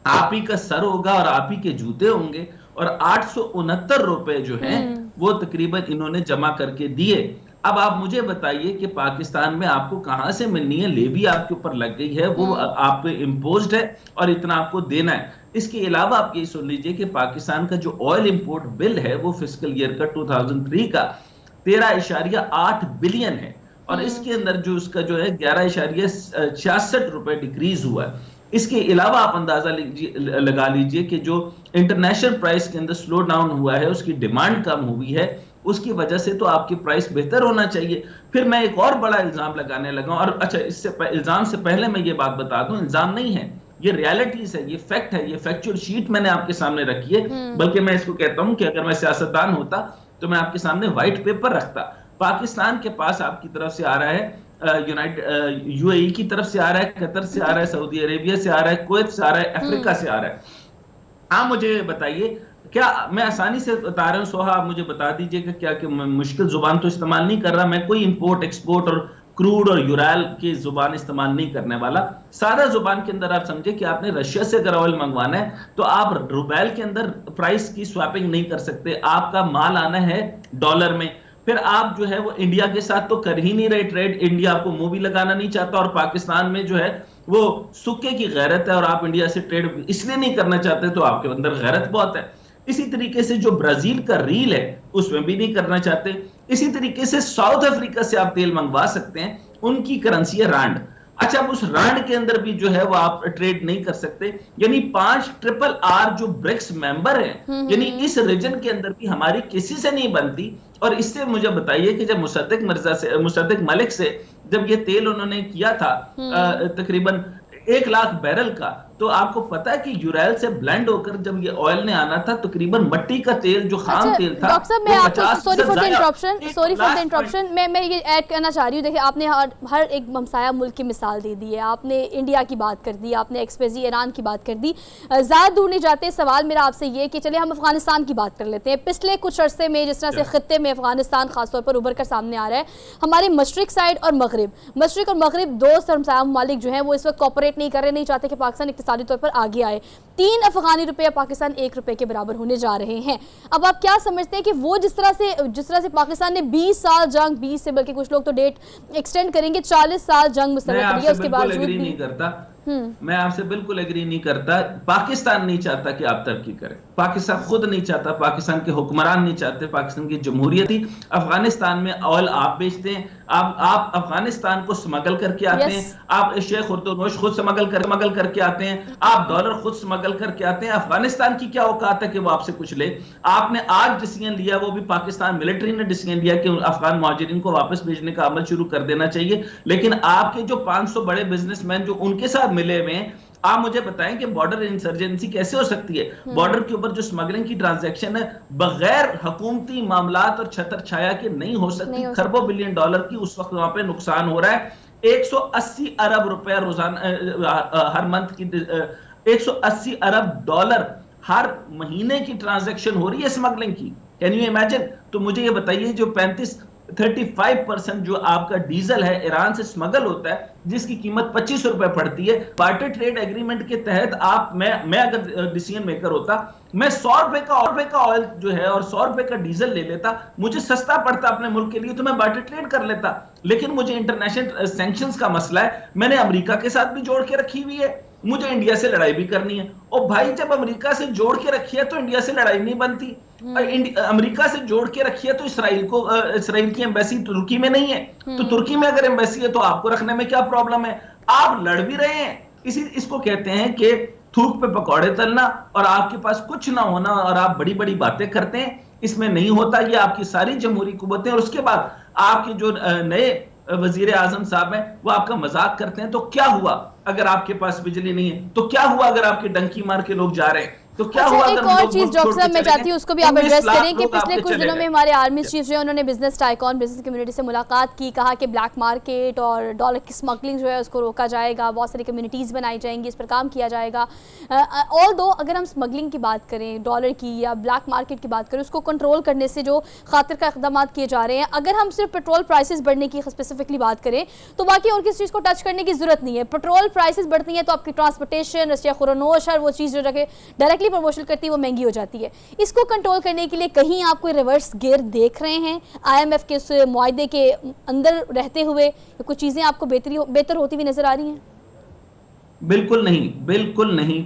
G: आप ही का सर होगा और आप ही के जूते होंगे, और 869 रुपए जो हैं वो तकरीबन इन्होंने जमा करके दिए। अब आप मुझे बताइए कि पाकिस्तान में आपको कहां से मिलनी है? लेवी आपके ऊपर लग गई है, वो आप पे इम्पोज्ड है और इतना आपको देना है। इसके अलावा आप ये सुन लीजिए कि पाकिस्तान का जो ऑयल इंपोर्ट बिल है वो फिस्कल ईयर का 2003 का 13.8 बिलियन है, और इसके अंदर जो उसका जो है 11.66 रुपए डिक्रीज हुआ है। इसके अलावा आप अंदाजा लगा लीजिए कि जो इंटरनेशनल प्राइस के अंदर स्लो डाउन हुआ है, उसकी डिमांड कम हुई है, उसकी वजह से तो आपकी प्राइस बेहतर होना चाहिए। फिर मैं एक और बड़ा इल्जाम लगाने लगा, और अच्छा, इससे इल्जाम से पहले मैं ये बात बता दूं, इल्जाम नहीं है, ये रियलिटीज है, ये फैक्ट है, ये फैक्चुअल शीट मैंने आपके सामने रखी है। बल्कि मैं इसको कहता हूं कि अगर मैं सियासतदान होता तो मैं आपके सामने व्हाइट पेपर रखता। पाकिस्तान के पास आपकी तरफ से आ रहा है, यूएई की तरफ से आ रहा है, कतर से आ रहा है, सऊदी अरेबिया से आ रहा है, कुवैत से आ रहा है, अफ्रीका से आ रहा है। आप मुझे बताइए, क्या मैं आसानी से बता रहा हूं सोहा, आप मुझे बता दीजिए कि क्या कि मैं मुश्किल जुबान तो इस्तेमाल नहीं कर रहा, मैं कोई इंपोर्ट एक्सपोर्ट और क्रूड और यूराल की जुबान इस्तेमाल नहीं करने वाला। सारा जुबान के अंदर आप समझे कि आपने रशिया से अगर ऑयल मंगवाना है तो आप रुबैल के अंदर प्राइस की स्वैपिंग नहीं कर सकते, आपका माल आना है डॉलर में। फिर आप जो है वो इंडिया के साथ तो कर ही नहीं रहे ट्रेड, इंडिया आपको मुंह भी लगाना नहीं चाहता, और पाकिस्तान में जो है वो सुक्के की गैरत है और आप इंडिया से ट्रेड इसलिए नहीं करना चाहते तो आपके अंदर गैरत बहुत है। इसी तरीके से जो ब्राजील का रील है उसमें भी नहीं करना चाहते। इसी तरीके से साउथ अफ्रीका से आप तेल मंगवा सकते हैं, उनकी करेंसी है रांड। अच्छा, अब उस रांड के अंदर भी जो है वो आप ट्रेड नहीं कर सकते। यानी 5 RRR जो ब्रिक्स मेंबर हैं, यानी इस रीजन के अंदर भी हमारी किसी से नहीं बनती। और इससे मुझे बताइए कि जब मुसद्दिक मलिक से जब ये तेल उन्होंने किया था तकरीबन 1 लाख बैरल का, तो आपको पता है कि यूराइल से ब्लेंड होकर जब ये ऑयल ने आना था, तकरीबन मट्टी का तेल जो खाम तेल था,
A: डॉक्टर साहब, मैं आपको सॉरी फॉर द इंटरप्शन, मैं ये ऐड करना चाह रही हूँ। देखिए, आपने हर एक हमसाया मुल्क की मिसाल दे दी है, आपने इंडिया की बात कर दी, आपने एक्सपेजी ईरान की बात कर दी। ज़्यादा दूर नहीं जाते, सवाल मेरा आपसे ये कि चलिए हम अफगानिस्तान की बात कर लेते हैं। पिछले कुछ अरसे में जिस तरह से खित्ते में अफगानिस्तान खासतौर पर उभर कर सामने आ रहा है, हमारे मशरिक साइड और मशरिक और मगरिब दो हमसाया ममालिक जो हैं वो इस वक्त कॉपरेट नहीं कर रहे, नहीं चाहते कि पाकिस्तान इक्तिसादी तौर पर आगे आए। 3 अफगानी रुपये पाकिस्तान 1 रुपये के बराबर होने जा रहे हैं। अब आप क्या समझते हैं कि वो जिस तरह से पाकिस्तान ने 20 साल जंग, 20 से बल्कि कुछ लोग तो डेट एक्सटेंड करेंगे, 40 साल जंग मुस्तरद करी है, उसके बावजूद भी
G: नहीं करता। मैं आपसे बिल्कुल एग्री नहीं करता। पाकिस्तान नहीं चाहता कि आप तरक्की करें, पाकिस्तान खुद नहीं चाहता, पाकिस्तान के हुक्मरान नहीं चाहते, पाकिस्तान की जमहूरियत ही अफगानिस्तान में ऑयल आप बेचते हैं, आप अफगानिस्तान को स्मगल करके आते हैं, आप शेख खुर्तुनोश खुद स्मगल करके आते हैं, आप डॉलर खुद स्मगल करके आते हैं। अफगानिस्तान की क्या औकात है कि वो आपसे कुछ ले? आपने आज डिसीजन लिया, वो भी पाकिस्तान मिलिट्री ने डिसीजन लिया कि अफगान मुहाजिरीन को वापस भेजने का अमल शुरू कर देना चाहिए, लेकिन आपके जो 500 बड़े बिजनेसमैन जो उनके साथ मिले हुए हैं, आप मुझे बताएं कि बॉर्डर इंसर्जेंसी कैसे हो सकती है? बॉर्डर के ऊपर जो स्मगलिंग की ट्रांजैक्शन है बगैर हुकूमती मामलात और छतर छाया के नहीं हो सकती। खरबों बिलियन डॉलर की उस वक्त वहां पे नुकसान हो रहा है। 180 अरब रुपए रोजाना हर मंथ की 180 अरब डॉलर हर महीने की ट्रांजैक्शन हो रही है स्मगलिंग की। Can you imagine? तो मुझे ये बताइए, जो 35% जो आपका डीजल है ईरान से स्मगल होता है, जिसकी कीमत 25 रुपए पड़ती है, बार्टर ट्रेड एग्रीमेंट के तहत मैं अगर डिसीजन मेकर होता, मैं 100 रुपए का ऑयल जो है और 100 रुपए का डीजल ले लेता, मुझे सस्ता पड़ता अपने मुल्क के लिए, तो मैं बार्टर ट्रेड कर लेता। लेकिन मुझे इंटरनेशनल सैंक्शंस का मसला है, मैंने अमेरिका के साथ भी जोड़ के रखी हुई है, मुझे इंडिया से लड़ाई भी करनी है। और भाई, जब अमेरिका से जोड़ के रखी है तो इंडिया से लड़ाई नहीं बनती, अमेरिका से जोड़ के रखी है तो इसराइल की एम्बेसी तुर्की में नहीं है, तो तुर्की में अगर एम्बेसी है तो आपको रखने में क्या प्रॉब्लम है? आप लड़ भी रहे हैं। इसको कहते हैं कि थूक पे पकौड़े तलना और आपके पास कुछ ना होना और आप बड़ी बड़ी बातें करते हैं। इसमें नहीं होता, ये आपकी सारी जमहूरी कुव्वतें। और उसके बाद आपके जो नए वजीर आजम साहब हैं वो आपका मजाक करते हैं। तो क्या हुआ अगर आपके पास बिजली नहीं है? तो क्या हुआ अगर आपके डंकी मार के लोग जा रहे हैं? तो क्या हुआ?
A: एक और चीज डॉक्टर साहब मैं चाहती हूँ उसको भी आप एड्रेस करें कि पिछले कुछ दिनों में हमारे आर्मी चीफ जो है उन्होंने बिजनेस टाइकॉन, बिजनेस कम्युनिटी से मुलाकात की, कहा कि ब्लैक मार्केट और डॉलर की स्मगलिंग जो है उसको रोका जाएगा, बहुत सारी कम्युनिटीज़ बनाई जाएंगी, इस पर काम किया जाएगा। ऑल्दो अगर हम स्मगलिंग की बात करें, डॉलर की या ब्लैक मार्केट की बात करें, उसको कंट्रोल करने से जो खातिर का इक़दाम किए जा रहे हैं, अगर हम सिर्फ पेट्रोल प्राइसेस बढ़ने की स्पेसिफिकली बात करें तो बाकी और किसी चीज़ को टच करने की जरूरत नहीं है। पेट्रोल प्राइसेस बढ़ती हैं तो आपकी ट्रांसपोर्टेशन, रशिया खुरनोश और वो चीज़ जो डायरेक्टली प्रमोशन करती है वो महंगी हो जाती है। इसको कंट्रोल करने के लिए कहीं आप कोई रिवर्स गियर देख रहे हैं IMF के उस मुआहदे के अंदर रहते हुए? कुछ चीज़ें आपको बेहतर होती हुई नजर आ रही हैं?
G: बिल्कुल नहीं।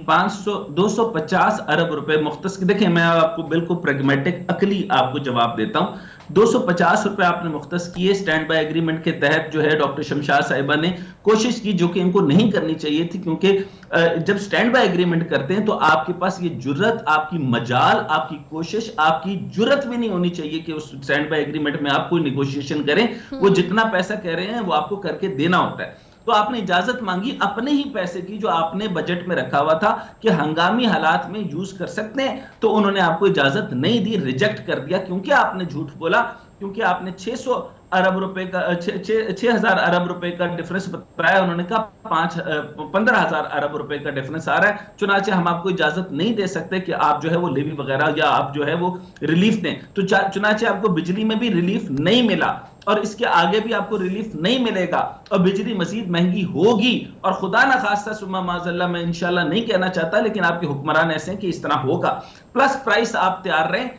G: 250 अरब रुपए मुख्तस। देखिए, मैं आपको बिल्कुल प्रैग्मेटिक अकली आपको जवाब देता हूं। 250 रुपए आपने मुख्तस किए स्टैंड बाय एग्रीमेंट के तहत, जो है डॉक्टर शमशाद साहिबा ने कोशिश की, जो कि इनको नहीं करनी चाहिए थी, क्योंकि जब स्टैंड बाय एग्रीमेंट करते हैं तो आपके पास ये जुर्रत, आपकी मजाल, आपकी कोशिश, आपकी जुर्रत भी नहीं होनी चाहिए कि उस स्टैंड बाय एग्रीमेंट में आप कोई निगोशिएशन करें। वो जितना पैसा कह रहे हैं वो आपको करके देना होता है। तो आपने इजाजत मांगी अपने ही पैसे की जो आपने बजट में रखा हुआ था कि हंगामी हालात में यूज कर सकते हैं, तो उन्होंने आपको इजाजत नहीं दी, रिजेक्ट कर दिया, क्योंकि आपने झूठ बोला, क्योंकि आपने 600 अरब रुपए का 6,000 अरब रुपए का डिफरेंस बताया, उन्होंने कहा 15,000 अरब रुपए का डिफरेंस आ रहा है, चुनाचे हम आपको इजाजत नहीं दे सकते कि आप जो है वो लेवी वगैरह या आप जो है वो रिलीफ दें। तो चुनाचे आपको बिजली में भी रिलीफ नहीं मिला और इसके आगे भी आपको रिलीफ नहीं मिलेगा और बिजली मजीद महंगी होगी, और खुदा ना खास्ता सुम्मा माज़अल्लाह, मैं इंशाल्लाह नहीं कहना चाहता, लेकिन आपके हुक्मरान ऐसे हैं कि इस तरह होगा। प्लस प्राइस आप तैयार रहें,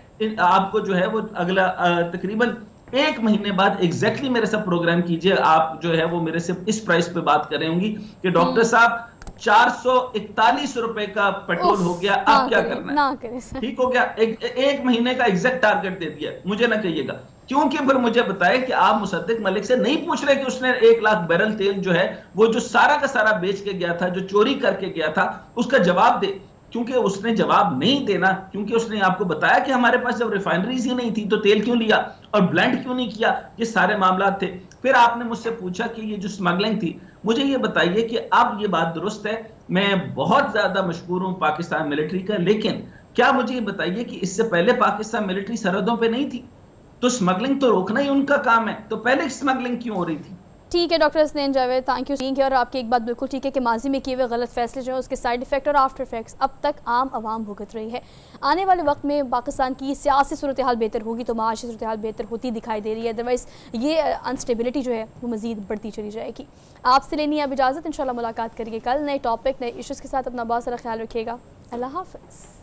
G: आपको जो है वो अगला तकरीबन 1 महीने बाद एग्जैक्टली मेरे साथ प्रोग्राम कीजिए, आप जो है वो मेरे से इस प्राइस पे बात कर रहे होंगी कि डॉक्टर साहब 441 रुपए का पेट्रोल हो गया, अब क्या करना है? ठीक हो गया, एक महीने का एग्जैक्ट टारगेट दे दिया, मुझे ना कहिएगा, क्योंकि फिर मुझे बताए कि आप मुसद्दिक मलिक से नहीं पूछ रहे कि उसने 1 लाख बैरल तेल जो है वो जो सारा का सारा बेच के गया था, जो चोरी करके गया था, उसका जवाब दे, क्योंकि उसने जवाब नहीं देना, क्योंकि उसने आपको बताया कि हमारे पास जब रिफाइनरीज ही नहीं थी तो तेल क्यों लिया और ब्लेंड क्यों नहीं किया, ये सारे मामला थे। फिर आपने मुझसे पूछा कि ये जो स्मगलिंग थी, मुझे ये बताइए कि अब ये बात दुरुस्त है, मैं बहुत ज्यादा मशहूर हूं पाकिस्तान मिलिट्री का, लेकिन क्या मुझे ये बताइए कि इससे पहले पाकिस्तान मिलिट्री सरहदों पे नहीं थी, तो स्मगलिंग तो रोकना ही उनका काम है, तो पहले स्मगलिंग क्यों हो रही थी?
A: ठीक है doctor Hasnain Javed, thank you being here. और आपकी एक बात बिल्कुल ठीक है कि माजी में किए हुए गलत फैसले जो हैं उसके साइड इफेक्ट और आफ्टर इफेक्ट्स अब तक आम आवाम भुगत रही है। आने वाले वक्त में पाकिस्तान की सियासी सूरत हाल बेहतर होगी तो माशी सूरत हाल बेहतर होती दिखाई दे रही है, अदरवाइज़ ये अनस्टेबिलिटी जो है वो मज़ीद बढ़ती चली जाएगी। आपसे लेनी है अब इजाज़त, इंशाल्लाह मुलाकात करिए कल नए टॉपिक नए इश्यूज़ के साथ। अपना बहुत सारा ख्याल रखिएगा, अल्लाह हाफ़िज़।